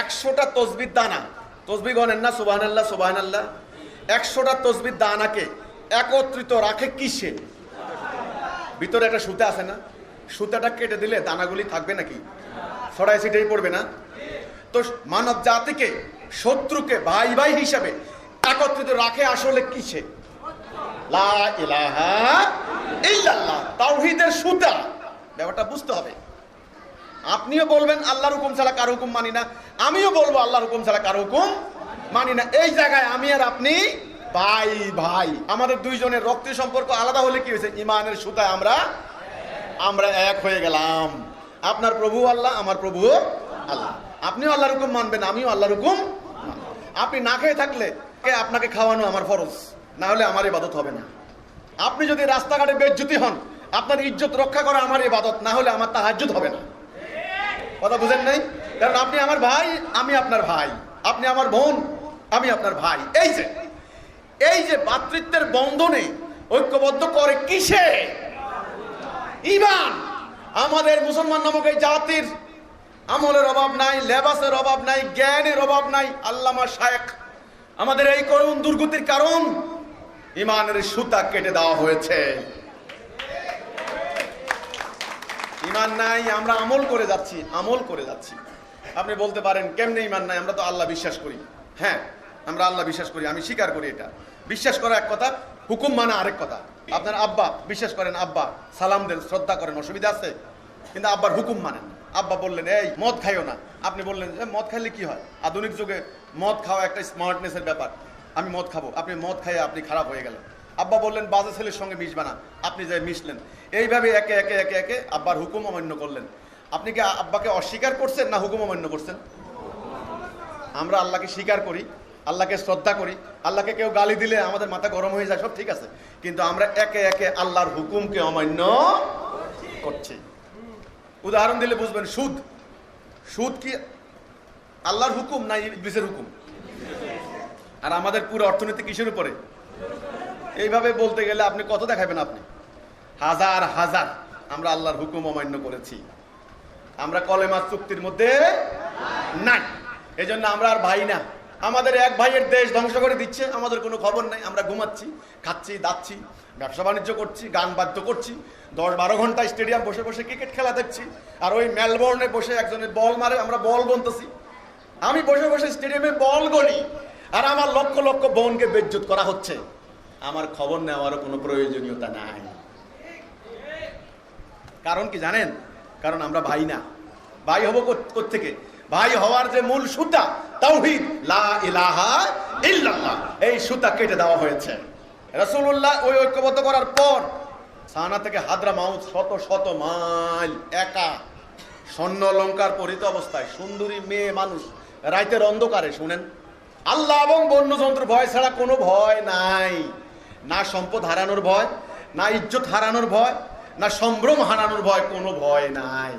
Speaker 1: 100টা তসবির দানা, তসবিহ গণেন না, সুবহানাল্লাহ সুবহানাল্লাহ, 100টা তসবির দানাকে একত্রিত রাখে কিসে? ভিতরে একটা সুতা আছে না, সুতাটা কেটে দিলে দানাগুলি থাকবে নাকি? ছড়াই ছিটেই পড়বে না? তো মানব জাতিকে, শত্রুকে ভাই ভাই হিসাবে একত্রিত রাখে আসলে কিসে? লা ইলাহা ইল্লাল্লাহ, তাওহীদের সুতা। ব্যাপারটা বুঝতে হবে। আপনিও বলবেন আল্লাহর হুকুম ছাড়া কারো হুকুম মানি না, আমিও বলবো আল্লাহর হুকুম ছাড়া কারো হুকুম মানি না। এই জায়গায় আমি আর আপনি ভাই ভাই। আমাদের দুইজনের রক্তের সম্পর্ক আলাদা হলে কি হয়েছে? ঈমানের সুতায় আমরা এক হয়ে গেলাম। আপনার প্রভু আল্লাহ, আমার প্রভু আল্লাহ। আপনিও আল্লাহর হুকুম মানবেন, আমিও আল্লাহর হুকুম। আপনি না খেয়ে থাকলে আপনাকে খাওয়ানো আমার ফরজ, না হলে আমার ইবাদত হবে না। আপনি যদি রাস্তাঘাটে বেজ্জতি হন, আপনার ইজ্জত রক্ষা করা আমার ইবাদত, না হলে আমার তাহাজ্জুদ হবে না। কথা বুঝেন নাই? কারণ আপনি আমার ভাই, আমি আপনার ভাই, আপনি আমার বোন, আমি আপনার ভাই। এই যে ভ্রাতৃত্বের বন্ধনে ঐক্যবদ্ধ করে কিসে? ঈমান। আমাদের মুসলমান নামক এই জাতির আমলের অভাব নাই, লেবাসের অভাব নাই, জ্ঞানের অভাব নাই। আল্লামা শায়েখ আমাদের এই করুণ দুর্গতির কারণ ঈমানের সুতা কেটে দেওয়া হয়েছে। ঈমান নাই, আমরা আমল করে যাচ্ছি। আপনি বলতে পারেন কেমনে ঈমান নাই? আমরা তো আল্লাহ বিশ্বাস করি। হ্যাঁ, আমরা আল্লাহ বিশ্বাস করি, আমি স্বীকার করি। এটা বিশ্বাস করা এক কথা, হুকুম মানা আরেক কথা। আপনার আব্বা বিশ্বাস করেন, আব্বা সালাম দেন, শ্রদ্ধা করেন, অসুবিধা আছে? কিন্তু আব্বার হুকুম মানেন। আব্বা বললেন এই মদ খাইও না, আপনি বললেন মদ খাইলে কি হয়? আধুনিক যুগে মদ খাওয়া একটা স্মার্টনেসের ব্যাপার, আমি মদ খাবো। আপনি মদ খাইয়ে আপনি খারাপ হয়ে গেলেন। আব্বা বললেন বাজে ছেলের সঙ্গে মিশবা না, আপনি যাই মিশলেন। এইভাবে একে একে একে একে আব্বার হুকুম অমান্য করলেন। আপনি কি আব্বাকে অস্বীকার করছেন না হুকুম অমান্য করছেন? আমরা আল্লাহকে স্বীকার করি, আল্লাহকে শ্রদ্ধা করি। আল্লাহকে কেউ গালি দিলে আমাদের মাথা গরম হয়ে যায়, সব ঠিক আছে, কিন্তু আমরা একে একে আল্লাহর হুকুমকে অমান্য করছি। উদাহরণ দিলে বুঝবেন, সুদ কি আল্লাহর হুকুম না ইবলিসের হুকুম? আর আমাদের পুরো অর্থনীতি কিসের উপরে? এইভাবে বলতে গেলে আপনি কত দেখাবেন? আপনি হাজার হাজার আমরা আল্লাহর হুকুম অমান্য করেছি। আমরা কলেমা চুক্তির মধ্যে নাই, এই জন্য আমরা আর ভাই না। আমাদের এক ভাইয়ের দেশ ধ্বংস করে দিচ্ছে, আমাদের কোনো খবর নাই। আমরা ঘুমাচ্ছি, খাচ্ছি, দাচ্ছি, ব্যবসা বাণিজ্য করছি, গান বাদ্য করছি, 10-12 ঘন্টা স্টেডিয়াম বসে বসে ক্রিকেট খেলা দেখছি। আর ওই মেলবোর্নে বসে একজনের বল মারে, আমরা বল গুনতেছি। আমি বসে বসে স্টেডিয়ামে বল গলি, আর আমার লক্ষ লক্ষ বোনকে বেজ্জত করা হচ্ছে। আমার খবর নেওয়ারও কোনো প্রয়োজনীয়তা নাই। কারণ কি জানেন? কারণ আমরা ভাই না। ভাই হব কোত্থেকে? ভাই হওয়ার যে মূল সুতা তাওহীদ, লা ইলাহা ইল্লাল্লাহ, এই সুতা কেটে দেওয়া হয়েছে। রাসূলুল্লাহ ওই ঐক্যবদ্ধ করার পর সানা থেকে হাদরামাউত শত শত মাইল একা স্বর্ণ অলংকার পরিত অবস্থায়, সুন্দরী মেয়ে মানুষ, রাতের অন্ধকারে, শুনেন, আল্লাহ এবং বন্যজন্তুর ভয় ছাড়া কোনো ভয় নাই। না সম্পদ হারানোর ভয়, না ইজ্জত হারানোর ভয়, না সম্ভ্রম হারানোর ভয়, কোনো ভয় নাই।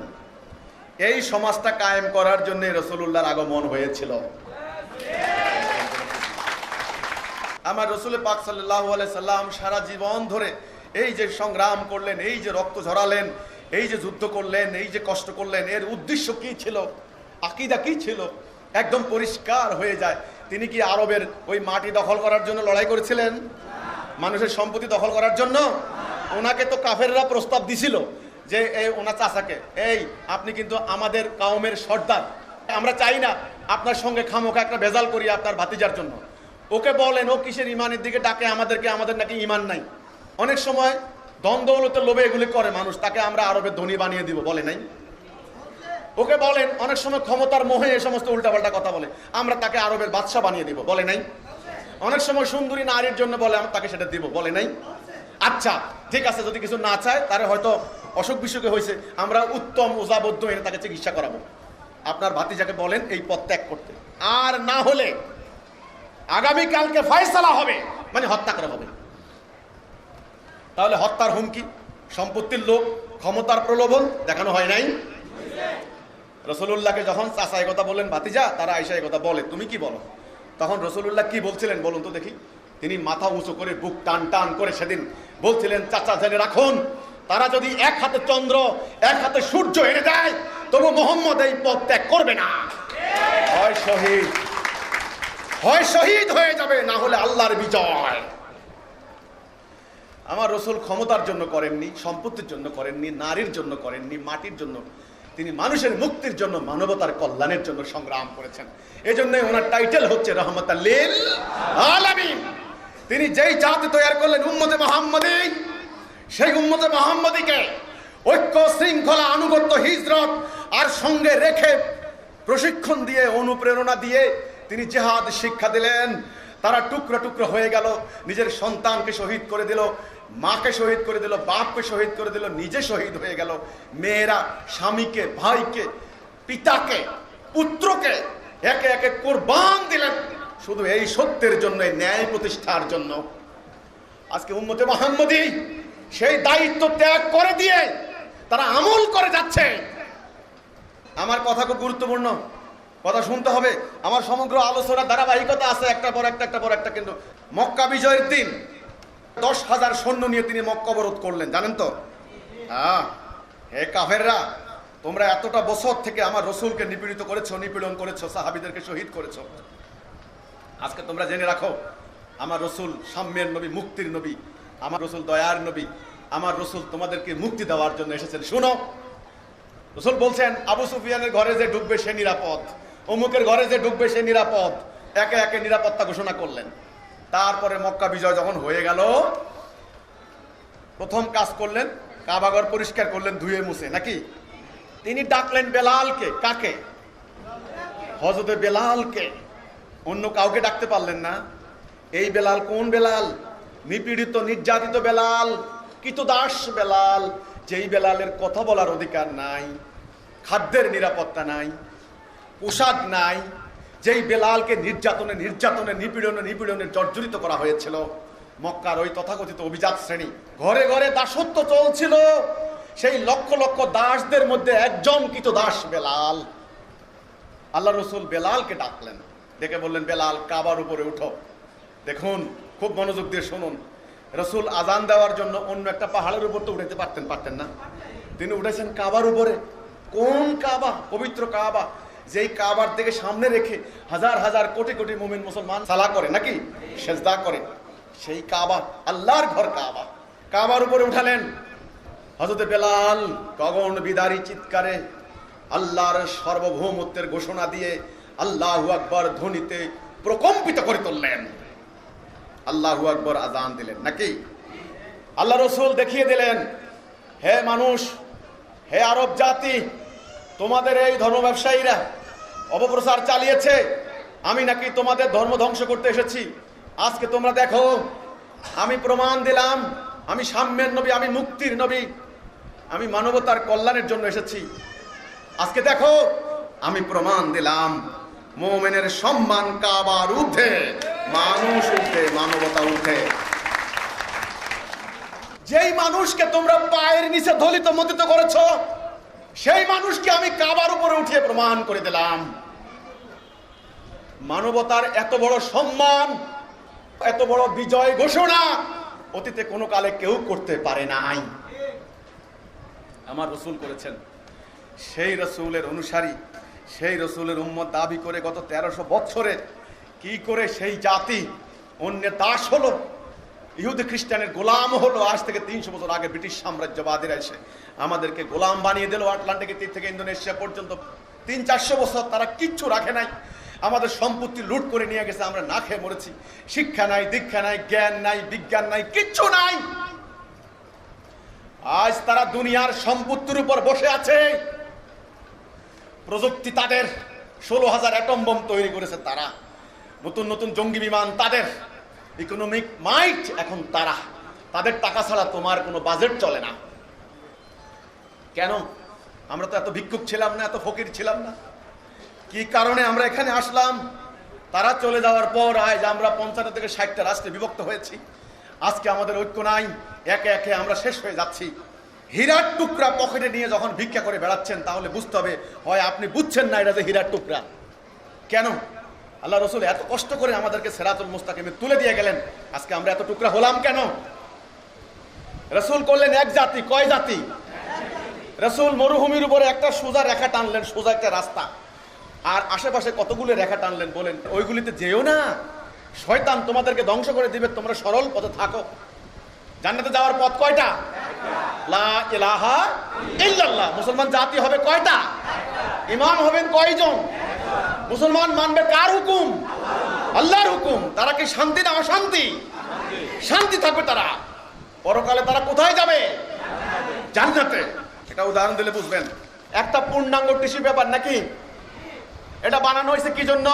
Speaker 1: এই সমাজটা কায়েম করার জন্য রাসূলুল্লাহর আগমন হয়েছিল। আমার রাসূল পাক সাল্লাল্লাহু আলাইহি সাল্লাম সারা জীবন ধরে এই যে সংগ্রাম করলেন, এই যে রক্ত ঝরালেন, এই যে যুদ্ধ করলেন, এই যে কষ্ট করলেন, এর উদ্দেশ্য কি ছিল, আকীদা কি ছিল, একদম পরিষ্কার হয়ে যায়। তিনি কি আরবের ওই মাটি দখল করার জন্য লড়াই করেছিলেন? মানুষের সম্পত্তি দখল করার জন্য? ওনাকে তো কাফেররা প্রস্তাব দিছিল যে ওনার চাচাকে, এই আপনি কিন্তু আমাদের কওমের সর্দার, আমরা চাই না আপনার সঙ্গে খামোখা একটা ভেজাল করি আপনার ভাতিজার জন্য। ওকে বলেন ও কিসের ইমানের দিকে ডাকে আমাদেরকে, আমাদের নাকি ইমান নাই। অনেক সময় দ্বন্দ্বলতের লোভে এগুলি করে মানুষ, তাকে আমরা আরবের ধনী বানিয়ে দিব, বলে নাই? ওকে বলেন অনেক সময় ক্ষমতার মোহে এই সমস্ত উল্টাপাল্টা কথা বলে, আমরা তাকে আরবের বাদশা বানিয়ে দিব, বলে নাই? অনেক সময় সুন্দরী নারীর জন্য বলে আমরা তাকে সেটা দিব, বলে নাই? আচ্ছা ঠিক আছে, যদি কিছু না চায় তাহলে হয়তো অসুখ বিসুখে হয়েছে, আমরা উত্তম ওজাবদ্ধ এনে তাকে চিকিৎসা করাবো। আপনার ভাতিজাকে বলেন এই পথ ত্যাগ করতে, আর না হলে আগামীকালকে ফয়সালা হবে, মানে হত্যা করা হবে। তাহলে হত্যার হুমকি, সম্পত্তির লোভ, ক্ষমতার প্রলোভন দেখানো হয় নাই? রাসূলুল্লাহকে যখন চাচা এই কথা বললেন ভাতিজা, তারা আয়েশা এই কথা বলে, তুমি কি বলো? তখন রাসূলুল্লাহ কি বলছিলেন বলুন তো দেখি। তিনি মাথা উঁচু করে বুক টান টান করে সেদিন বলছিলেন, চাচা জেনে রাখুন, তারা যদি এক হাতে চন্দ্র এক হাতে সূর্য এনে দেয়, তবু মুহাম্মদ এই পথ ত্যাগ করবে না। হয় শহীদ হয়ে যাবে, না হলে আল্লাহর বিজয়। আমার রাসূল ক্ষমতার জন্য করেননি, সম্পত্তির জন্য করেননি, নারীর জন্য করেননি, মাটির জন্য, তিনি মানুষের মুক্তির জন্য, মানবতার কল্যাণের জন্য সংগ্রাম করেছেন। এজন্যই ওনার টাইটেল হচ্ছে রাহমাতাল লিল আলামিন। তিনি যেই জাতি তৈরি করলেন উম্মতে মুহাম্মাদি, সেই উম্মতে মুহাম্মাদিকে ঐক্য, শৃঙ্খলা, আনুগত্য, হিজরত আর সঙ্গে রেখে প্রশিক্ষণ দিয়ে, অনুপ্রেরণা দিয়ে তিনি জিহাদ শিক্ষা দিলেন। তারা টুকরো টুকরো হয়ে গেল, নিজের সন্তানকে শহীদ করে দিল, মাকে শহীদ করে দিল, বাপকে শহীদ করে দিল, নিজে শহীদ হয়ে গেল। মেয়েরা স্বামীকে, ভাইকে, পিতাকে, পুত্রকে একে একে কুরবান দিলেন শুধু এই সত্যের জন্য, এই ন্যায় প্রতিষ্ঠার জন্য। আজকে উম্মতে মুহাম্মাদি সেই দায়িত্ব ত্যাগ করে দিয়ে তারা আমল করে যাচ্ছে। আমার কথা খুব গুরুত্বপূর্ণ, কথা শুনতে হবে। আমার সমগ্র আলোচনার ধারাবাহিকতা আছে, একটা পর একটা। কিন্তু মক্কা বিজয়ের দিন 10,000 সৈন্য নিয়ে তিনি মক্কা অবরোধ করলেন, জানেন তো? হ্যাঁ, হে কাফেররা, তোমরা এতটা বছর থেকে আমার রসুলকে নিপীড়িত করেছো, নিপীড়ন করেছো, সাহাবীদেরকে শহীদ করেছো। আজকে তোমরা জেনে রাখো, আমার রসুল সাম্যের নবী, মুক্তির নবী, আমার রসুল দয়ার নবী, আমার রসুল তোমাদেরকে মুক্তি দেওয়ার জন্য এসেছেন। শুনো, রসুল বলছেন আবু সুফিয়ানের ঘরে যে ঢুকবে সে নিরাপদ, অমুকের ঘরে যে ঢুকবে সে নিরাপদ। একে একে নিরাপত্তা ঘোষণা করলেন। তারপরে মক্কা বিজয় যখন হয়ে গেল, প্রথম কাজ করলেন, কাবাঘর পরিষ্কার করলেন ধুয়ে মুছে, নাকি? তিনি ডাকলেন বেলালকে। কাকে? হযরতে বেলালকে। অন্য কাউকে ডাকতে পারলেন না। এই বেলাল কোন বেলাল? নিপীড়িত নির্যাতিত বেলাল, কৃতদাস বেলাল, যেই বেলালের কথা বলার অধিকার নাই, খাদ্যের নিরাপত্তা নাই, পোশাক নাই, যেই বেলালকে নির্যাতনে নির্যাতনে নিপীড়নে নিপীড়নে জর্জরিত করা হয়েছিল। মক্কার ওই তথাকথিত অভিজাত শ্রেণী, ঘরে ঘরে দাসত্ব চলছিল। সেই লক্ষ লক্ষ দাসদের মধ্যে একজন কৃতদাস বেলাল। আল্লাহ রসুল বেলালকে ডাকলেন, ডেকে বললেন, বেলাল কাবার উপরে উঠো। দেখুন, খুব মনোযোগ দিয়ে শুনুন, রসুল আজান দেওয়ার জন্য অন্য একটা পাহাড়ের উপর তো উঠাতে পারতেন না? তিনি উঠেছেন কাবার উপরে। কোন কাবা? পবিত্র কাবা, যেই কাবার থেকে সামনে রেখে হাজার হাজার কোটি কোটি মুমিন মুসলমান সালা করে, নাকি সেজদা করে। সেই কাবা, আল্লাহর ঘর কাবা, কাবার উপরে উঠালেন। হযরতে বেলাল গগন বিদারী চিৎকারে আল্লাহর সার্বভৌমত্বের ঘোষণা দিয়ে আল্লাহু আকবার ধ্বনিতে প্রকম্পিত করে তুললেন। আল্লাহু আকবার আজান দিলেন, নাকি? আল্লাহ রসুল দেখিয়ে দিলেন, হে মানুষ, হে আরব জাতি, তোমাদের এই ধর্ম ব্যবসায়ীরা অপপ্রচার চালিয়েছে আমি নাকি তোমাদের ধর্ম ধ্বংস করতে এসেছি। আজকে তোমরা দেখো, আমি প্রমাণ দিলাম আমি সাম্যের নবী, আমি মুক্তির নবী, আমি মানবতার কল্যাণের জন্য এসেছি। আজকে দেখো, আমি প্রমাণ দিলাম মুমিনের সম্মান কাবার ঊর্ধ্বে, মানুষ ঊর্ধ্বে, মানবতা ঊর্ধ্বে। যেই মানুষকে তোমরা পায়ের নিচে দলিত মতিত করেছো, সেই মানুষকে আমি কাবার উপরে উঠিয়ে প্রমাণ করে দিলাম মানবতার এত বড় সম্মান, এত বড় বিজয় ঘোষণা অতীতে কোনো কালে কেউ করতে পারে নাই। আমার রসুল করেছেন। সেই রসুলের অনুসারী, সেই রসুলের উম্মত দাবি করে গত 1300 বছরে কি করে সেই জাতি অন্যের দাস হলো, ইহুদি খ্রিস্টানের গোলাম হলো। আজ থেকে 300 বছর আগে ব্রিটিশ সাম্রাজ্যবাদীরা এসে আমাদেরকে গোলাম বানিয়ে দিল। আটলান্টিক তীর থেকে ইন্দোনেশিয়া পর্যন্ত 300-400 বছর তারা কিচ্ছু রাখে নাই, আমাদের সম্পত্তি লুট করে নিয়ে গেছে। আমরা না খেয়ে মরেছি। শিক্ষা নাই, দীক্ষা নাই, জ্ঞান নাই, বিজ্ঞান নাই, কিচ্ছু নাই। আজ তারা দুনিয়ার সম্পত্তির উপর বসে আছে। প্রযুক্তি তাদের, 16,000 অ্যাটম বোম তৈরি করেছে তারা, নতুন নতুন জঙ্গি বিমান তাদের, ইকোনমিক মাইট এখন তারা। তাদের টাকা ছাড়া তোমার কোনো বাজেট চলে না। কেন? আমরা তো এত ভিক্ষুক ছিলাম না, এত ফকির ছিলাম না। কি কারণে আমরা এখানে আসলাম? তারা চলে যাওয়ার পর আজ আমরা 50 থেকে 60টা রাষ্ট্রে বিভক্ত হয়েছি। আজকে আমাদের ঐক্য নাই, একে একে আমরা শেষ হয়ে যাচ্ছি। হীরার টুকরা পকেটে নিয়ে যখন ভিক্ষা করে বেড়াচ্ছেন, তাহলে বুঝতে হবে হয় আপনি বুঝছেন না এটা যে হীরার টুকরা। কেন? আল্লাহ রসুল এত কষ্ট করে আমাদেরকে সিরাতুল মুস্তাকিমে তুলে দিয়ে গেলেন, আজকে আমরা এত টুকরা হলাম কেন? রসুল করলেন এক জাতি। কয় জাতি? রসুল মরুভূমির উপরে একটা সোজা রেখা টানলেন, সোজা একটা রাস্তা, আর আশেপাশে কতগুলো রেখা টানলেন, বলেন ওইগুলিতে যেও না, শয়তান তোমাদেরকে ধ্বংস করে দিবে, তোমরা সরল পথে থাকো। জান্নাতে যাওয়ার পথ কয়টা? লা ইলাহা ইল্লাল্লাহ। মুসলমান জাতি হবে কয়টা? ইমাম হবেন কয়জন? মুসলমান মানবে কার হুকুম? আল্লাহর হুকুম। তারা কি শান্তি না অশান্তি? শান্তি থাকবে তারা। পরকালে তারা কোথায় যাবে? জান্নাতে। এটা উদাহরণ দিলে বুঝবেন। একটা পূর্ণাঙ্গ টিস্যু পেপার নাকি, এটা বানানো হয়েছে কি জন্য?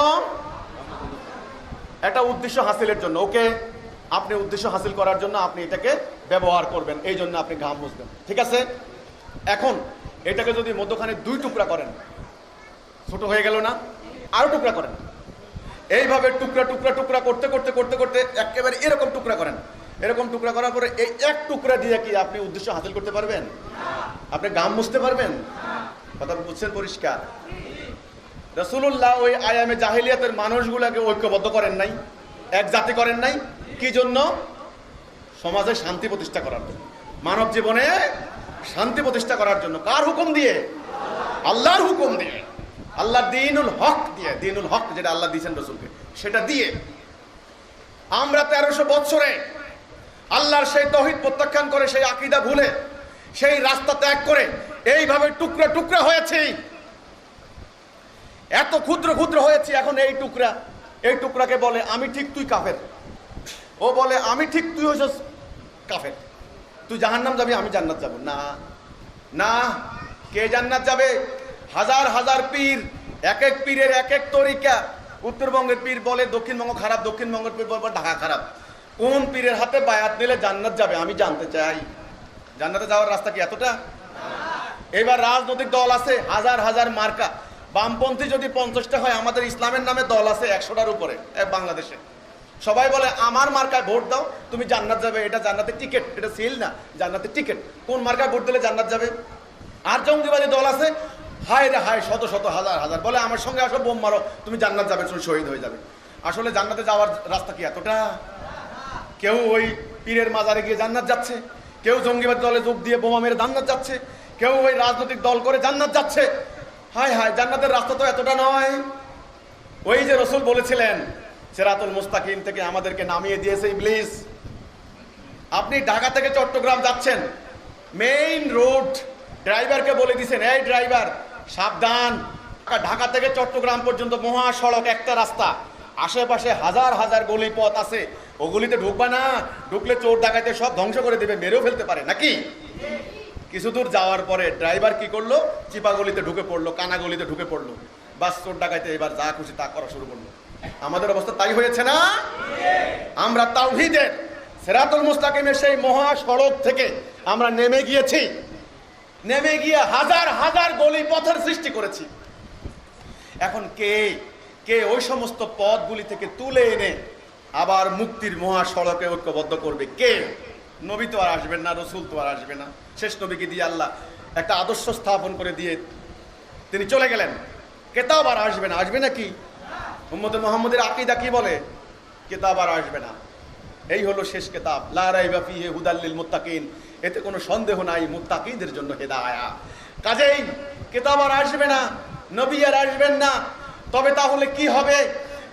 Speaker 1: একটা উদ্দেশ্য হাসিলের জন্য। ওকে, আপনি উদ্দেশ্য হাসিল করার জন্য আপনি এটাকে ব্যবহার করবেন, এই জন্য আপনি ঘাম মুছবেন, ঠিক আছে। এখন এটাকে যদি মধ্যখানে 2 টুকরা করেন, ছোট হয়ে গেল না? আরো টুকরা করেন। এইভাবে টুকরা টুকরা টুকরা করতে করতে করতে করতে একেবারে এরকম টুকরা করেন। এরকম টুকরা করার পরে এই এক টুকরা দিয়ে কি আপনি উদ্দেশ্য হাসিল করতে পারবেন? আপনি ঘাম মুছতে পারবেন? কথা বুঝছেন পরিষ্কার? রাসূলুল্লাহ ওই আয়ামে জাহিলিয়াতের মানুষগুলোকে ঐক্যবদ্ধ করেন নাই, এক জাতি করেন নাই। কি জন্য? সমাজে শান্তি প্রতিষ্ঠা করার জন্য, মানব জীবনে শান্তি প্রতিষ্ঠা করার জন্য। কার হুকুম দিয়ে? আল্লাহর হুকুম দিয়ে, আল্লাহ দ্বীনুল হক দিয়ে, দ্বীনুল হক যেটা আল্লাহ দিয়েছেন রসুলকে, সেটা দিয়ে আমরা 1300 বছরে আল্লাহর সেই তৌহিদ প্রত্যাখ্যান করে, সেই আকীদা ভুলে, সেই রাস্তা ত্যাগ করে এইভাবে টুকরা টুকরা হয়েছি, এত ক্ষুদ্র ক্ষুদ্র হয়েছি। এখন এই টুকরাকে বলে আমি ঠিক তুই কাফের, ও বলে আমি ঠিক তুই হইছস কাফের, তুই জাহান্নাম যাবি আমি জান্নাত যাব। না না, কে জান্নাত যাবে? হাজার হাজার পীর, এক এক পীরের এক এক তরিকা। উত্তরবঙ্গের পীর বলে দক্ষিণবঙ্গ খারাপ, দক্ষিণবঙ্গের পীর বলে ঢাকা খারাপ। কোন পীরের হাতে বায়াত নিলে জান্নাত যাবে আমি জানতে চাই। জান্নাতে যাওয়ার রাস্তা কি এতটা? এবার রাজনৈতিক দল আছে হাজার হাজার মার্কা, বামপন্থী যদি 50টা হয়, আমাদের ইসলামের নামে দল আছে 100টার উপরে বাংলাদেশে। সবাই বলে আমার মার্কায় ভোট দাও তুমি জান্নাত যাবে, এটা জান্নাতের টিকিট, এটা সিল না, জান্নাতের টিকিট। কোন মার্কায় ভোট দিলে জান্নাত যাবে? আর জঙ্গিবাদী দল আছে হায় রে হায়, শত শত হাজার হাজার, বলে আমার সঙ্গে আসো বোম মারো তুমি জান্নাত যাবে, তুমি শহীদ হয়ে যাবে। আসলে জান্নাতে যাওয়ার রাস্তা কি এতটা? কেউ ওই পীরের মাজারে গিয়ে জান্নাত যাচ্ছে, কেউ জঙ্গিবাদী দলে যোগ দিয়ে বোমা মেরে জান্নাত যাচ্ছে, কেউ ওই রাজনৈতিক দল করে জান্নাত যাচ্ছে। হায় হায়, জান্নাতের রাস্তা তো এতটা নয়। ওই যে রসুল বলেছিলেন সিরাতুল মুস্তাকিম থেকে আমাদেরকে নামিয়ে দিয়েছে ইবলিস। আপনি ঢাকা থেকে চট্টগ্রাম যাচ্ছেন, মেইন রোড, ড্রাইভারকে বলে দিয়েছেন এই ড্রাইভার সাবধান, ঢাকা থেকে চট্টগ্রাম পর্যন্ত মহাসড়ক একটা রাস্তা, আশেপাশে হাজার হাজার গলি পথ আছে, ওগুলিতে ঢুকবা না, ঢুকলে চোর ডাকাইতে সব ধ্বংস করে দেবে, মেরেও ফেলতে পারে নাকি। কিছু দূর যাওয়ার পরে ড্রাইভার কি করলো, চিপা গলিতে ঢুকে পড়লো, কানা গলিতে ঢুকে পড়লো, বাস চোর ডাকাইতে এবার যা খুশি তা করা শুরু করলো। আমাদের অবস্থা তাই হয়েছে না? আমরা তাওহীদের সিরাতুল মুস্তাকিমের সেই মহাসড়ক থেকে আমরা নেমে গিয়েছি, নেমে গিয়ে হাজার হাজার গলি পথের সৃষ্টি করেছি। এখন কে ওই সমস্ত পথগুলি থেকে তুলে এনে আবার মুক্তির মহাসড়কে ঐক্যবদ্ধ করবে? কে? নবী তো আর আসবেন না, রসুল তো আর আসবে না। শেষ নবীকে দিয়ে আল্লাহ একটা আদর্শ স্থাপন করে দিয়ে তিনি চলে গেলেন, কেতাব আর আসবে না। আসবে নাকি? উম্মতে মুহাম্মদের আকীদা কি বলে? কেতাব আর আসবে না। এই হলো শেষ কেতাব, লা রাইবা ফিহি হুদাল লিল মুত্তাকিন, এতে কোনো সন্দেহ নাই মুত্তাকিদের জন্য হেদায়েত। কাজেই কেতাব আর আসবে না, নবী আর আসবেন না। তবে তাহলে কি হবে?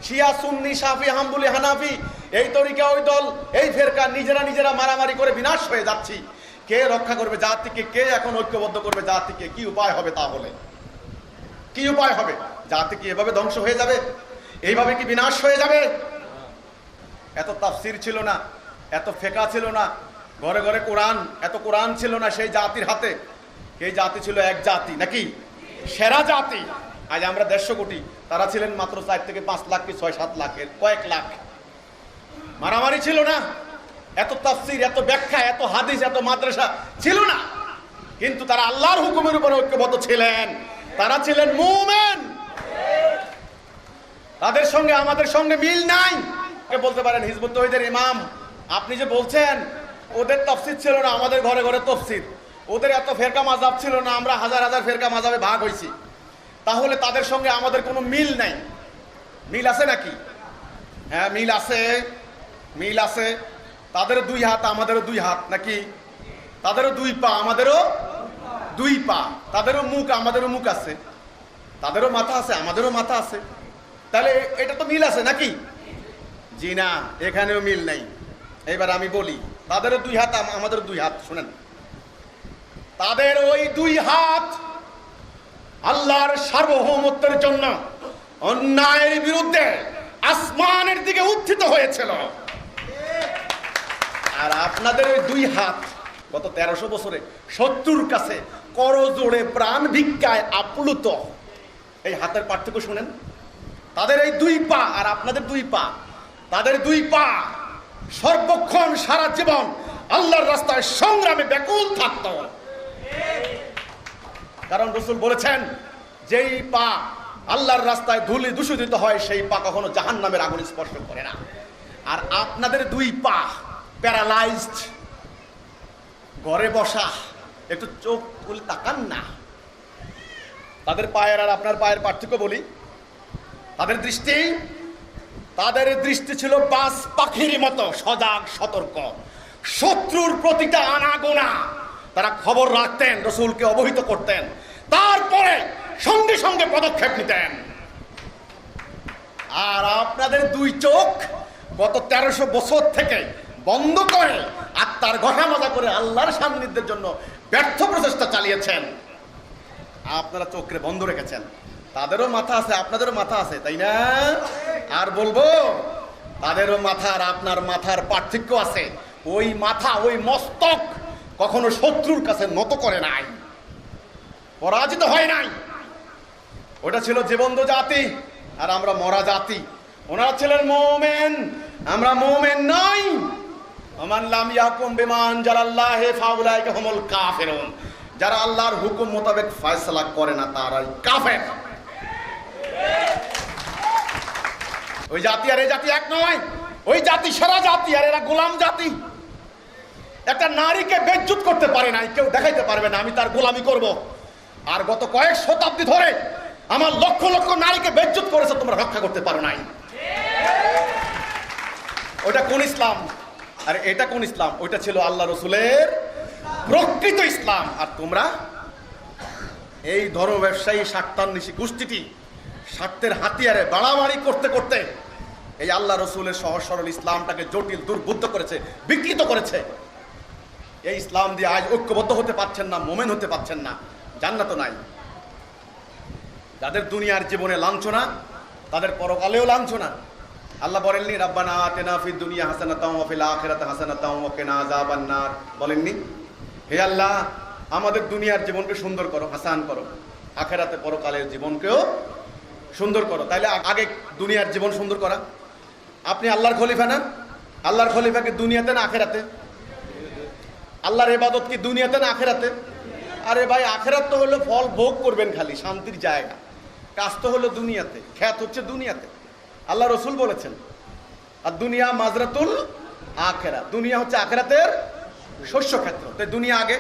Speaker 1: শিয়া সুন্নি শাফি হাম্বলি হানাফি এই তরিকা ওই দল এই ফেরকা নিজেরা মারামারি করে বিনাশ হয়ে যাচ্ছি। কে রক্ষা করবে জাতিকে? কে এখন ঐক্যবদ্ধ করবে জাতিকে? কি উপায় হবে? তাহলে কি উপায় হবে? জাতি কি এভাবে ধ্বংস হয়ে যাবে? এইভাবে কি বিনাশ হয়ে যাবে? এত তাফসির ছিল না, এত ফেকা ছিল না, ঘরে ঘরে কোরআন, এত কোরআন ছিল না সেই জাতির হাতে। এই জাতি ছিল এক জাতি নাকি সেরা জাতি। আজ আমরা 150 কোটি, তারা ছিলেন মাত্র 4 থেকে 5 লাখ কি 6-7 লাখের কয়েক লাখ। মারামারি ছিল না, এত তাফসির, এত ব্যাখ্যা, এত হাদিস, এত মাদ্রাসা ছিল না, কিন্তু তারা আল্লাহর হুকুমের উপর ঐক্যবদ্ধ ছিলেন। তারা ছিলেন মুমিন। তাদের সঙ্গে আমাদের সঙ্গে মিল নাই। বলতে পারেন হিজবুত তৌহিদের ইমাম, আপনি যে বলছেন ওদের তাফসির ছিল না, আমাদের ঘরে ঘরে তাফসির, ওদের এত ফেরকা মাযহাব ছিল না, আমরা হাজার হাজার ফেরকা মাযহাবে ভাগ হইছি, তাহলে তাদের সঙ্গে আমাদের কোনো মিল নাই। মিল আছে নাকি? হ্যাঁ মিল আছে, মিল আছে। তাদেরও 2 হাত আমাদেরও 2 হাত নাকি? তাদেরও 2 পা আমাদেরও 2 পা, তাদেরও মুখ আমাদেরও মুখ আছে, তাদেরও মাথা আছে আমাদেরও মাথা আছে। তাহলে এটা তো মিল আছে নাকি? জি না, এখানেও মিল নাই। এবার আমি বলি, তাদেরও 2 হাত আমাদেরও 2 হাত। শুনেন, তাদের ওই 2 হাত আল্লাহর সার্বভৌমত্বের জন্য অন্যায়ের বিরুদ্ধে আসমানের দিকে উত্থিত হয়েছিল। আর আপনাদের ওই 2 হাত গত 1300 বছরে শত্রুর কাছে করজোড়ে প্রাণ ভিক্ষায় আপ্লুত। এই হাতের পার্থক্য শুনেন। তাদের এই 2 পা আর আপনাদের 2 পা, তাদের 2 পা সর্বক্ষণ সারা জীবন আল্লাহর রাস্তায় সংগ্রামে ব্যাকুল থাকত। কারণ রাসূল বলেছেন, যেই পা আল্লাহর রাস্তায় ধুলি দূষিত হয় সেই পা কখনো জাহান্নামের আগুন স্পর্শ করে না। আর আপনাদের 2 পা প্যারালাইজড, ঘরে বসা, একটু চোখ খুলে তাকান না। তাদের পায়ের আর আপনার পায়ের পার্থক্য বলি। তাদের দৃষ্টি ছিল বাজ পাখির মতো সজাগ সতর্ক। শত্রুর প্রতিটা আনাগোনা
Speaker 2: তারা খবর রাখতেন, রসুলকে অবহিত করতেন, তারপরে সঙ্গে সঙ্গে পদক্ষেপ নিতেন। আর আপনাদের দুই চোখ গত 1300 বছর থেকে বন্ধ করে আত্মার ঘষা মাজা করে আল্লাহর সান্নিধ্যের জন্য ব্যর্থ প্রচেষ্টা চালিয়েছেন। আপনারা চোখে বন্ধ রেখেছেন। তাদেরও মাথা আছে, আপনাদেরও মাথা আছে, তাই না? আর বলবো, তাদেরও মাথা আর আপনার মাথার পার্থক্য আছে। ওই মাথা, ওই মস্তক কখনো শত্রুর কাছে নত করে নাই, পরাজিত হয় নাই। ওটা ছিল জীবন্ত জাতি, আর আমরা মরা জাতি। ওনারা ছিলেন মুমিন, আমরা মুমিন নই। ওমান লাম ইয়াকুম বিমা আনজালাল্লাহি ফাউলাইকা হুমুল কাফিরুন। যারা আল্লাহর হুকুম মোতাবেক ফয়সালা করে না তারাই কাফের। ওই জাতি আর এই জাতি এক নয়। ওই জাতি সেরা জাতি, আর এরা গোলাম জাতি। একটা নারীকে বেজ্জুত করতে পারে নাই, কেউ দেখাইতে পারবে না আমি তার গোলামি করব। আর গত কয়েক শতাব্দী ধরে আমার লক্ষ লক্ষ নারীকে বেজ্জুত করেছে, তোমরা রক্ষা করতে পারো নাই। ওটা কোন ইসলাম? আর এটা কোন ইসলাম? ওইটা ছিল আল্লাহ রসুলের প্রকৃত ইসলাম। আর তোমরা এই ধর্ম ব্যবসায়ী স্বার্থান্বেষী গোষ্ঠীটি স্বার্থের হাতিয়ারে বাড়াবাড়ি করতে করতে এই আল্লাহ রসুলের সহজ সরল ইসলামটাকে জটিল, দুর্বুদ্ধ করেছে, বিকৃত করেছে। এই ইসলাম দিয়ে আজ ঐক্যবদ্ধ হতে পারছেন না, মোমেন হতে পারছেন না, জান্নাত নাই। যাদের দুনিয়ার জীবনে লাঞ্ছনা, তাদের পরকালেও লাঞ্ছনা। আল্লাহ বলেননি রাব্বানা আতিনা ফিদ দুনিয়া হাসানাতাও ওয়া ফিল আখিরাতি হাসানাতাও ওয়া কিনা আযাবান নার? বলেননি? হে আল্লাহ, আমাদের দুনিয়ার জীবনকে সুন্দর করো, হাসান করো, আখিরাতে পরকালের জীবনকেও সুন্দর করো। তাইলে আগে দুনিয়ার জীবন সুন্দর করা। আপনি আল্লাহর খলিফা না? আল্লাহর খলিফাকে দুনিয়াতে না আখিরাতে? আল্লাহর ইবাদত কি দুনিয়াতে না আখিরাতে? আরে ভাই, আখিরাত তো হলো ফল ভোগ করবেন খালি, শান্তির জায়গা। কাজ তো হলো দুনিয়াতে, খ্যাত হচ্ছে দুনিয়াতে। আল্লাহ রসুল বলেছেন আর দুনিয়া মাজরাতুল আখিরা, দুনিয়া হচ্ছে আখিরাতের শস্য ক্ষেত্র। তাই দুনিয়া আগে।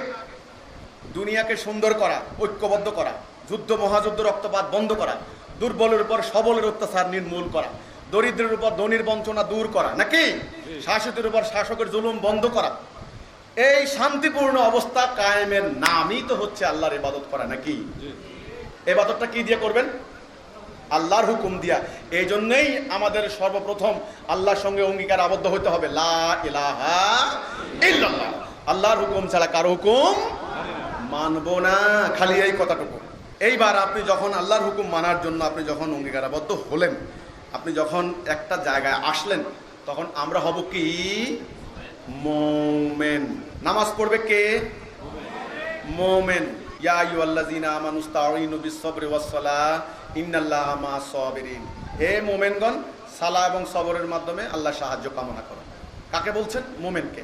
Speaker 2: দুনিয়াকে সুন্দর করা, ঐক্যবদ্ধ করা, যুদ্ধ মহাযুদ্ধ রক্তপাত বন্ধ করা, দুর্বলের উপর সবলের অত্যাচার নির্মূল করা, দরিদ্রের উপর ধনীর বঞ্চনা দূর করা, নাকি শাসকের উপর শাসকের জুলুম বন্ধ করা। এই শান্তিপূর্ণ অবস্থা কায়েমের নামই তো হচ্ছে আল্লাহর ইবাদত করা, নাকি? ইবাদতটা কি দিয়ে করবেন? আল্লাহর হুকুম দিয়া। এই জন্যই আমাদের সর্বপ্রথম আল্লাহর সঙ্গে অঙ্গীকার আবদ্ধ হতে হবে, লা ইলাহা ইল্লাল্লাহ। আল্লাহর হুকুম ছাড়া কারো হুকুম মানব না, খালি এই কথাটুকু। এইবার আপনি যখন আল্লাহর হুকুম মানার জন্য আপনি যখন অঙ্গীকার আবদ্ধ হলেন, আপনি যখন একটা জায়গায় আসলেন, তখন আমরা হব কি? মুমিন। নামাজ পড়বে কে? মুমিন। ইয়া আইয়ুহাল্লাযীনা আমানুস্তাঈনু বিস-সাবরি ওয়াস-সালাহ ইন্নাল্লাহা মা'আস-সাবিরিন। হে মুমিনগণ, সালাহ এবং সবরের মাধ্যমে আল্লাহ সাহায্য কামনা করো। কাকে বলছেন? মুমিনকে।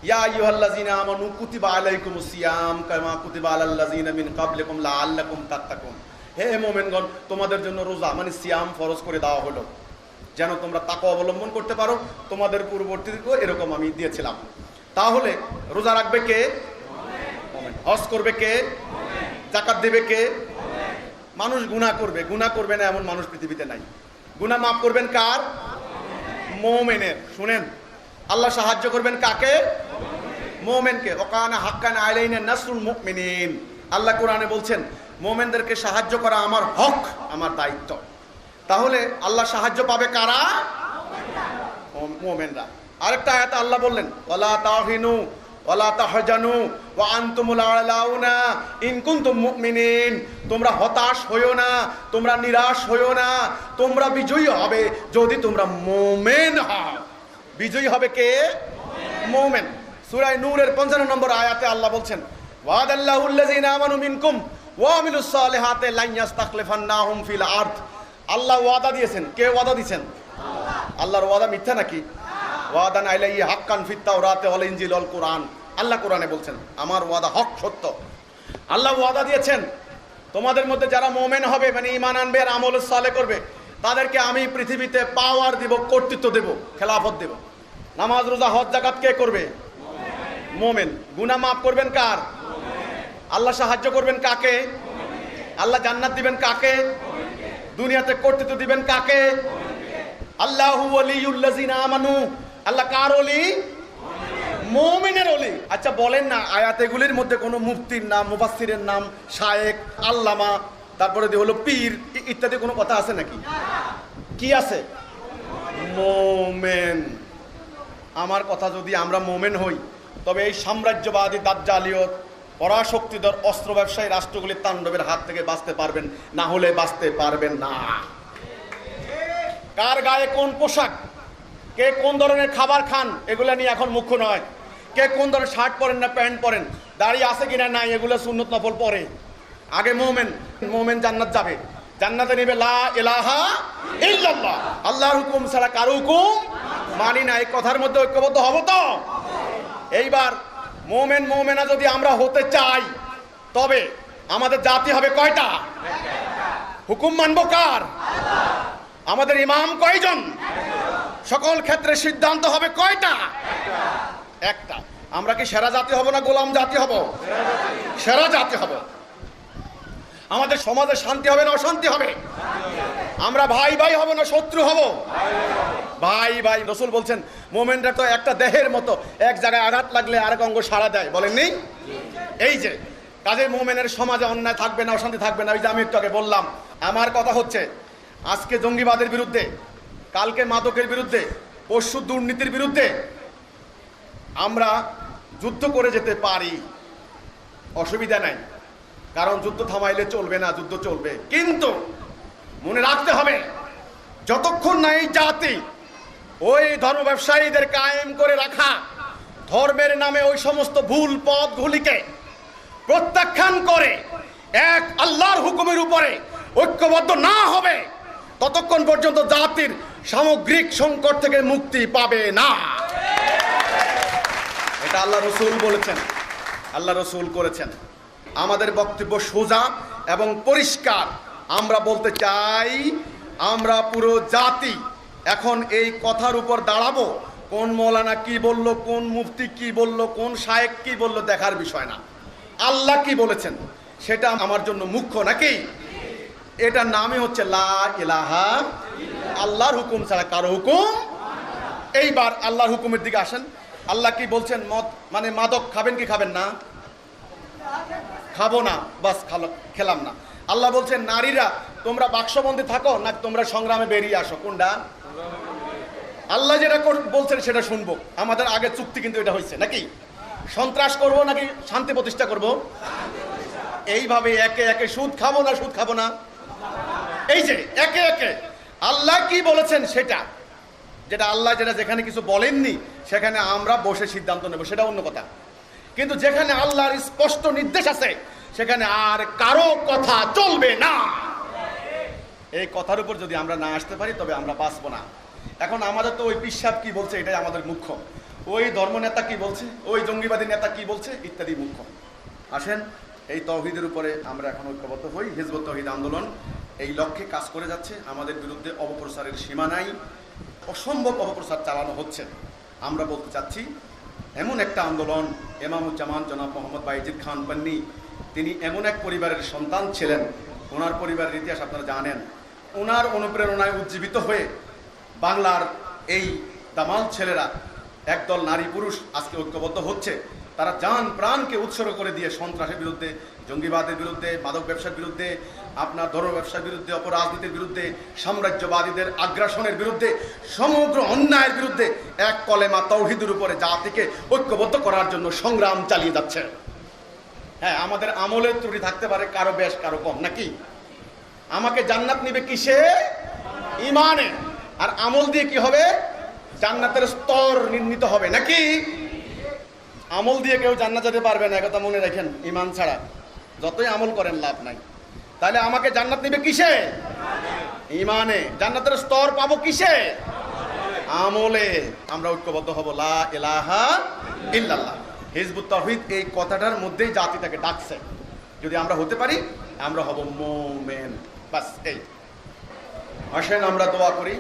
Speaker 2: ইয়া আইয়ুহাল্লাযীনা আমানু কুতিবা আলাইকুমুস সিয়াম কামা কুতিবা আলাল্লাযীনা মিন ক্বাবলিকুম লাআল্লাকুম তাত্তাকুন। হে মুমিনগণ, তোমাদের জন্য রোজা মানে সিয়াম ফরজ করে দেওয়া হলো, যেন তোমরা তাকওয়া অবলম্বন করতে পারো। তোমাদের পূর্ববর্তীদেরকেও এরকম আমি দিয়েছিলাম। তাহলে রোজা রাখবে কে? মুমিন। হজ করবে কে? যাকাত দেবে কে? মানুষ গুনাহ করবে, গুনাহ করবে না এমন মানুষ পৃথিবীতে নাই। গুনাহ মাফ করবেন কার? মুমিনের। শুনেন, আল্লাহ সাহায্য করবেন কাকে? মুমিনকে। ওয়াকানা হাক্কান আলাইনা নাসরুল মুমিনিন। আল্লাহ কোরআনে বলছেন মুমিনদেরকে সাহায্য করা আমার হক, আমার দায়িত্ব। তাহলে আল্লাহ সাহায্য পাবে কারা? মুমিনরা। আরেকটা আয়াতে আল্লাহ বললেন ওয়ালা তাহিনু ওয়ালা তাহজানু ওয়া আনতুমুল আলাউনা ইন কুনতুম মুমিনিন। তোমরা হতাশ হইও না, তোমরা নিরাশ হইও না, তোমরা বিজয়ী হবে যদি তোমরা মুমিন হও। বিজয়ী হবে কে? মুমিন। সূরা নূরের 55 নম্বর আয়াতে আল্লাহ বলছেন ওয়াদাল্লাহুল্লাযীনা আমানু মিনকুম ওয়া আমিলুস সালিহাতি লা ইয়াস্তাখলিফান্নাহুম ফিল আরদ। আল্লাহ ওয়াদা দিয়েছেন। কে ওয়াদা দিয়েছেন? আল্লাহর ওয়াদা মিথ্যা নাকি? ওয়াদান আলাইহি হাক্কান ফিত তাওরাতি ওয়াল ইনজিল ওয়াল কুরআন। আল্লাহ কোরআনে বলছেন আমার ওয়াদা হক, সত্য। আল্লাহ ওয়াদা দিয়েছেন তোমাদের মধ্যে যারা মুমিন হবে, মানে ঈমান আনবে আর আমল সালেহ করবে, তাদেরকে আমি পৃথিবীতে পাওয়ার দেব, কর্তৃত্ব দেব, খেলাফত দেব। নামাজ রোজা হজ যাকাত কে করবে? মুমিন। গুনাহ মাফ করবেন কার? আল্লাহ সাহায্য করবেন কাকে? আল্লাহ জান্নাত দিবেন কাকে? দুনিয়াতে কর্তৃত্ব দিবেন কাকে? আল্লাহু ওয়ালিয়ুল্লাযীনা আমানু। আল্লাহ কার ওলি? মুমিনের ওলি। আচ্ছা বলেন না, আয়াত এগুলির মধ্যে কোনো মুফতির নাম, মুফাসসিরের নাম, শায়েখ, আল্লামা, তারপরে হলো পীর ইত্যাদি কোনো কথা আছে নাকি? কি আছে? মোমেন। আমার কথা, যদি আমরা মোমেন হই তবে এই সাম্রাজ্যবাদী দাজ্জালিয়ত পরাশক্তিধর অস্ত্র ব্যবসায়ী রাষ্ট্রগুলির তাণ্ডবের হাত থেকে বাঁচতে পারবেন, না হলে বাঁচতে পারবেন না। কার গায়ে কোন পোশাক, কে কোন ধরনের খাবার খান, এগুলো নিয়ে এখন মুখ্য নয়। কে কোন ধরনের শার্ট পরেন না প্যান্ট পরেন, দাড়ি আছে কিনা নাই, এগুলো সুন্নত নফল পরে। আগে মোমেন। মোমেন জান্নাত যাবে, জান্নাতে নেবে লা ইলাহা ইল্লাল্লাহ, আল্লাহর হুকুম ছাড়া কারো হুকুম মানি না। এই কথার মধ্যে ঐক্যবদ্ধ হব তো? এইবার মোমেন মোমেনা যদি আমরা হতে চাই তবে আমাদের জাতি হবে কয়টা? হুকুম মানবো কার? আমাদের ইমাম কয়জন? সকল ক্ষেত্রে সিদ্ধান্ত হবে কয়টা? একটা। আমরা কি সেরা জাতি হব না গোলাম জাতি হব? সেরা জাতি হব। আমাদের সমাজে শান্তি হবে না অশান্তি হবে? আমরা ভাই ভাই হব না শত্রু হব? ভাই ভাই। রাসূল বলছেন মোমেনরা তো একটা দেহের মতো, এক জায়গায় আঘাত লাগলে আরেক অঙ্গ সাড়া দেয়, বলেননি? এই যে কাজে মোমেনের সমাজে অন্যায় থাকবে না, অশান্তি থাকবে না। ওই যে আমি একটু আগে বললাম, আমার কথা হচ্ছে আজকে জঙ্গিবাদের বিরুদ্ধে, কালকে মাদকের বিরুদ্ধে, পরশু দুর্নীতির বিরুদ্ধে আমরা যুদ্ধ করে যেতে পারি, অসুবিধা নাই। কারণ যুদ্ধ থামাইলে চলবে না, যুদ্ধ চলবে। কিন্তু মনে রাখতে হবে, যতক্ষণ না এই জাতি ওই ধর্ম ব্যবসায়ীদের কায়েম করে রাখা ধর্মের নামে ওই সমস্ত ভুল পথগুলিকে প্রত্যাখ্যান করে এক আল্লাহর হুকুমের উপরে ঐক্যবদ্ধ না হবে, ততক্ষণ পর্যন্ত জাতির সামগ্রিক সংকট থেকে মুক্তি পাবে না। এটা আল্লাহ রসুল বলেছেন, আল্লাহ রসুল করেছেন। আমাদের বক্তব্য সোজা এবং পরিষ্কার। আমরা বলতে চাই, আমরা পুরো জাতি এখন এই কথার উপর দাঁড়াবো, কোন মৌলানা কি বলল, কোন মুফতি কি বলল, কোন শায়েখ কি বলল দেখার বিষয় না। আল্লাহ কি বলেছেন সেটা আমার জন্য মুখ্য, নাকি? এটার নামই হচ্ছে লা ইলাহা, আল্লাহর হুকুম ছাড়া কারো হুকুম। এইবার আল্লাহর হুকুমের দিকে আসেন। আল্লাহ কি বলছেন? মদ মানে মাদক খাবেন কি খাবেন না? খাবো না, বাস খেলাম না। আল্লাহ বলছেন নারীরা তোমরা বাক্সবন্দী থাকো না তোমরা সংগ্রামে বেরিয়ে আসো, কোনটা? আল্লাহ যেটা বলছেন সেটা শুনবো। আমাদের আগে চুক্তি কিন্তু এটা হয়েছে, নাকি? সন্ত্রাস করব নাকি শান্তি প্রতিষ্ঠা করব? এইভাবে একে একে সুদ খাবো না সুদ খাবো না, এই যে একে একে আল্লাহ কি বলেছেন সেটা, যেটা আল্লাহ যেটা যেখানে কিছু বলেননি সেখানে আমরা বসে সিদ্ধান্ত নেব, সেটা অন্য কথা। কিন্তু যেখানে আল্লাহর স্পষ্ট নির্দেশ আছে সেখানে আর কারো কথা চলবে না। এই কথার উপর যদি আমরা না আসতে পারি তবে আমরা বাঁচবো না। এখন আমাদের তো ওই পিসাব কি বলছে এটাই আমাদের মুখ্য, ওই ধর্মনেতা কি বলছে, ওই জঙ্গিবাদী নেতা কি বলছে ইত্যাদি মুখ্য। আসেন এই তৌহিদের উপরে আমরা এখন ঐক্যবদ্ধ হই। হিজবুত তৌহিদ আন্দোলন এই লক্ষ্যে কাজ করে যাচ্ছে। আমাদের বিরুদ্ধে অপপ্রচারের সীমা নাই, অসম্ভব অপপ্রচার চালানো হচ্ছে। আমরা বলতে চাচ্ছি এমন একটা আন্দোলন, ইমামুজ্জামান জনাব মোহাম্মদ বাইজিদ খান পান্নি তিনি এমন এক পরিবারের সন্তান ছিলেন, ওনার পরিবারের ইতিহাস আপনারা জানেন। ওনার অনুপ্রেরণায় উজ্জীবিত হয়ে বাংলার এই দামাল ছেলেরা একদল নারী পুরুষ আজকে ঐক্যবদ্ধ হচ্ছে। তারা জান প্রাণকে উৎসর্গ করে দিয়ে সন্ত্রাসের বিরুদ্ধে, জঙ্গিবাদের বিরুদ্ধে, মাদক ব্যবসার বিরুদ্ধে, আপনার ধর্ম ব্যবসার বিরুদ্ধে, অপরাজনীতির বিরুদ্ধে, সাম্রাজ্যবাদীদের আগ্রাসনের বিরুদ্ধে, সমগ্র অন্যায়ের বিরুদ্ধে এক কলেমা তৌহিদের উপরে জাতিকে ঐক্যবদ্ধ করার জন্য সংগ্রাম চালিয়ে যাচ্ছে। হ্যাঁ, আমাদের আমলের ত্রুটি থাকতে পারে, কারো বেশ কারো কম, নাকি? আমাকে জান্নাত নিবে কিসে? ইমানে। আর আমল দিয়ে কি হবে? জান্নাতের স্তর নির্ণীত হবে, নাকি? আমল দিয়ে কেউ জান্নাত যেতে পারবে না, কথা মনে রাখেন। ইমান ছাড়া যতই আমল করেন লাভ নাই। তাহলে আমাকে জান্নাত নিবে কিসে? ইমানে। জান্নাতের স্তর পাবো কিসে? আমলে। আমরা ঐক্যবদ্ধ হব লা ইলাহা ইল্লাল্লাহ। হিজবুত তাওহীদ এই কথাটার মধ্যেই জাতিটাকে ডাকছে। যদি আমরা হতে পারি আমরা হব মুমিন, বাস এই। আসেন আমরা দোয়া করি।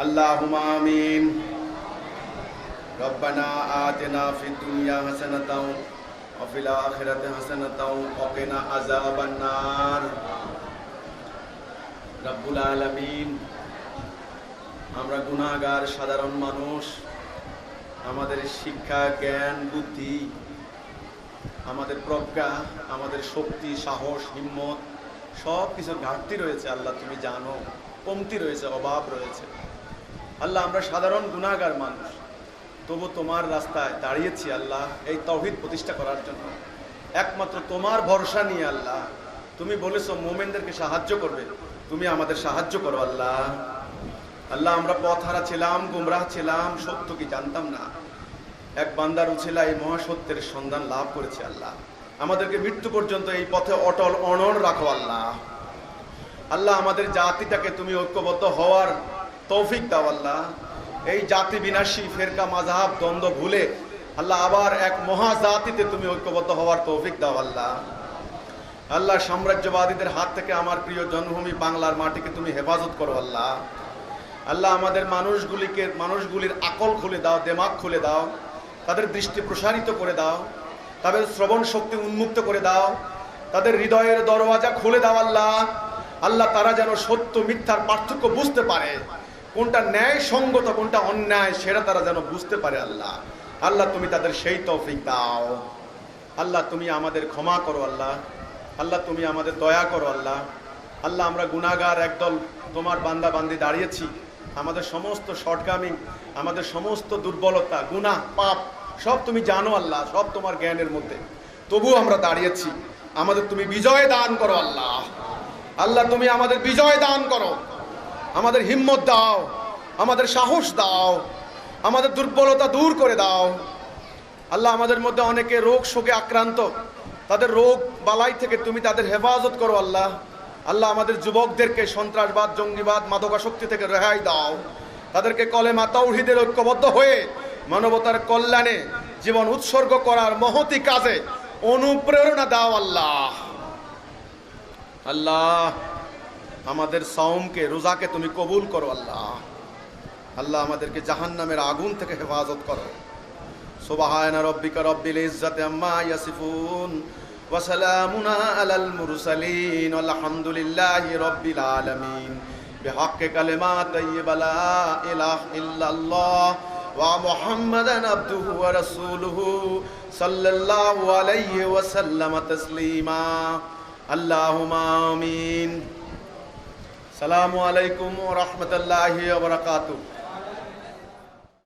Speaker 2: আল্লাহুম্মা আমিন। রব্বানা আতিনা ফিদ দুনিয়া হাসানাতাও ওয়া ফিল আখিরাতি হাসানাতাও ওয়া কিনা আযাবান নার। রব্বুল আলামিন, আমরা গুনাহগার সাধারণ মানুষ,
Speaker 1: আমাদের শিক্ষা, জ্ঞান, বুদ্ধি, আমাদের প্রজ্ঞা, আমাদের শক্তি, সাহস, হিম্মত সব কিছুর ঘাটতি রয়েছে আল্লাহ, তুমি জানো। কমতি রয়েছে, অভাব রয়েছে আল্লাহ। আমরা সাধারণ গুনাহগার মানুষ, তবু তোমার রাস্তায় দাঁড়িয়েছি আল্লাহ, এই তাওহীদ প্রতিষ্ঠা করার জন্য। একমাত্র তোমার ভরসা নিয়ে আল্লাহ, তুমি বলেছো মুমিনদেরকে সাহায্য করবে, তুমি আমাদের সাহায্য করো আল্লাহ। আল্লাহ, আমরা পথহারা ছিলাম, গুমরাহ ছিলাম, সত্য কি জানতাম না। এক বান্দার উছিলা এই মহাসত্যের সন্ধান লাভ করেছে আল্লাহ। আমাদেরকে মৃত্যু পর্যন্ত এই পথে অটল অনড় রাখো আল্লাহ। আল্লাহ, আমাদের জাতিটাকে তুমি ঐক্যবদ্ধ হওয়ার তৌফিক দাও আল্লাহ। এই জাতি বিনাশী ফেরকা মাযহাব দ্বন্দ্ব ভুলে আল্লাহ আবার এক মহাজাতিতে তুমি ঐক্যবদ্ধ হওয়ার তৌফিক দাও আল্লাহ। আল্লাহ, সাম্রাজ্যবাদীদের হাত থেকে আমার প্রিয় জন্মভূমি বাংলার মাটিকে তুমি হেফাজত করো আল্লাহ। আল্লাহ, আমাদের মানুষগুলির আকল খুলে দাও, দেমাগ খুলে দাও, তাদের দৃষ্টি প্রসারিত করে দাও, তাদের শ্রবণ শক্তি উন্মুক্ত করে দাও, তাদের হৃদয়ের দরওয়াজা খুলে দাও আল্লাহ। আল্লাহ, তারা যেন সত্য মিথ্যার পার্থক্য বুঝতে পারে, কোনটা ন্যায় সঙ্গত কোনটা অন্যায় সেটা তারা যেন বুঝতে পারে আল্লাহ। আল্লাহ, তুমি তাদের সেই তৌফিক দাও আল্লাহ। তুমি আমাদের ক্ষমা করো আল্লাহ। আল্লাহ, তুমি আমাদের দয়া করো আল্লাহ। আল্লাহ, আমরা গুনাহগার একদল তোমার বান্দা বান্দি দাঁড়িয়েছি। আমাদের সমস্ত শর্টকামিং, আমাদের সমস্ত দুর্বলতা, গুনাহ, পাপ সব তুমি জানো আল্লাহ, সব তোমার জ্ঞানের মধ্যে। তবুও আমরা দাঁড়িয়েছি, আমাদের তুমি বিজয় দান করো আল্লাহ। আল্লাহ, তুমি আমাদের বিজয় দান করো, আমাদের হিম্মত দাও, আমাদের সাহস দাও, আমাদের দুর্বলতা দূর করে দাও আল্লাহ। আমাদের মধ্যে অনেকে রোগ শোকে আক্রান্ত, তাদের রোগ বালাই থেকে তুমি তাদের হেফাজত করো আল্লাহ। আল্লাহ, আমাদের যুবকদেরকে সন্ত্রাসবাদ, জঙ্গিবাদ, মাদকাসক্তি থেকে রেহাই দাও, তাদেরকে কলেমা তাওহীদের ঐক্যবদ্ধ হয়ে মানবতার কল্যাণে জীবন উৎসর্গ করার মহতি কাজে অনুপ্রেরণা দাও আল্লাহ। আল্লাহ, আমাদের সাওমকে, রোজাকে তুমি কবুল করো আল্লাহ। আল্লাহ, আমাদেরকে জাহান্নামের আগুন থেকে হেফাজত করো। সুবহানা রাব্বিকা রাব্বিল ইজ্জাতি আম্মা ইয়াসিফুন ওয়া সালামুন আলাল মুরসালিন আলহামদুলিল্লাহি রাব্বিল আলামিন বিহাক্কি কালিমাত তাইয়্যিবা লা ইলাহা ইল্লাল্লাহ ওয়া মুহাম্মাদান আবদুহু ওয়া রাসূলুহু সাল্লাল্লাহু আলাইহি ওয়া সাল্লাম তাসলিমা। আল্লাহুম্মা আমিন। আসসালামু আলাইকুম ওয়া রাহমাতুল্লাহি ওয়া বারাকাতুহু।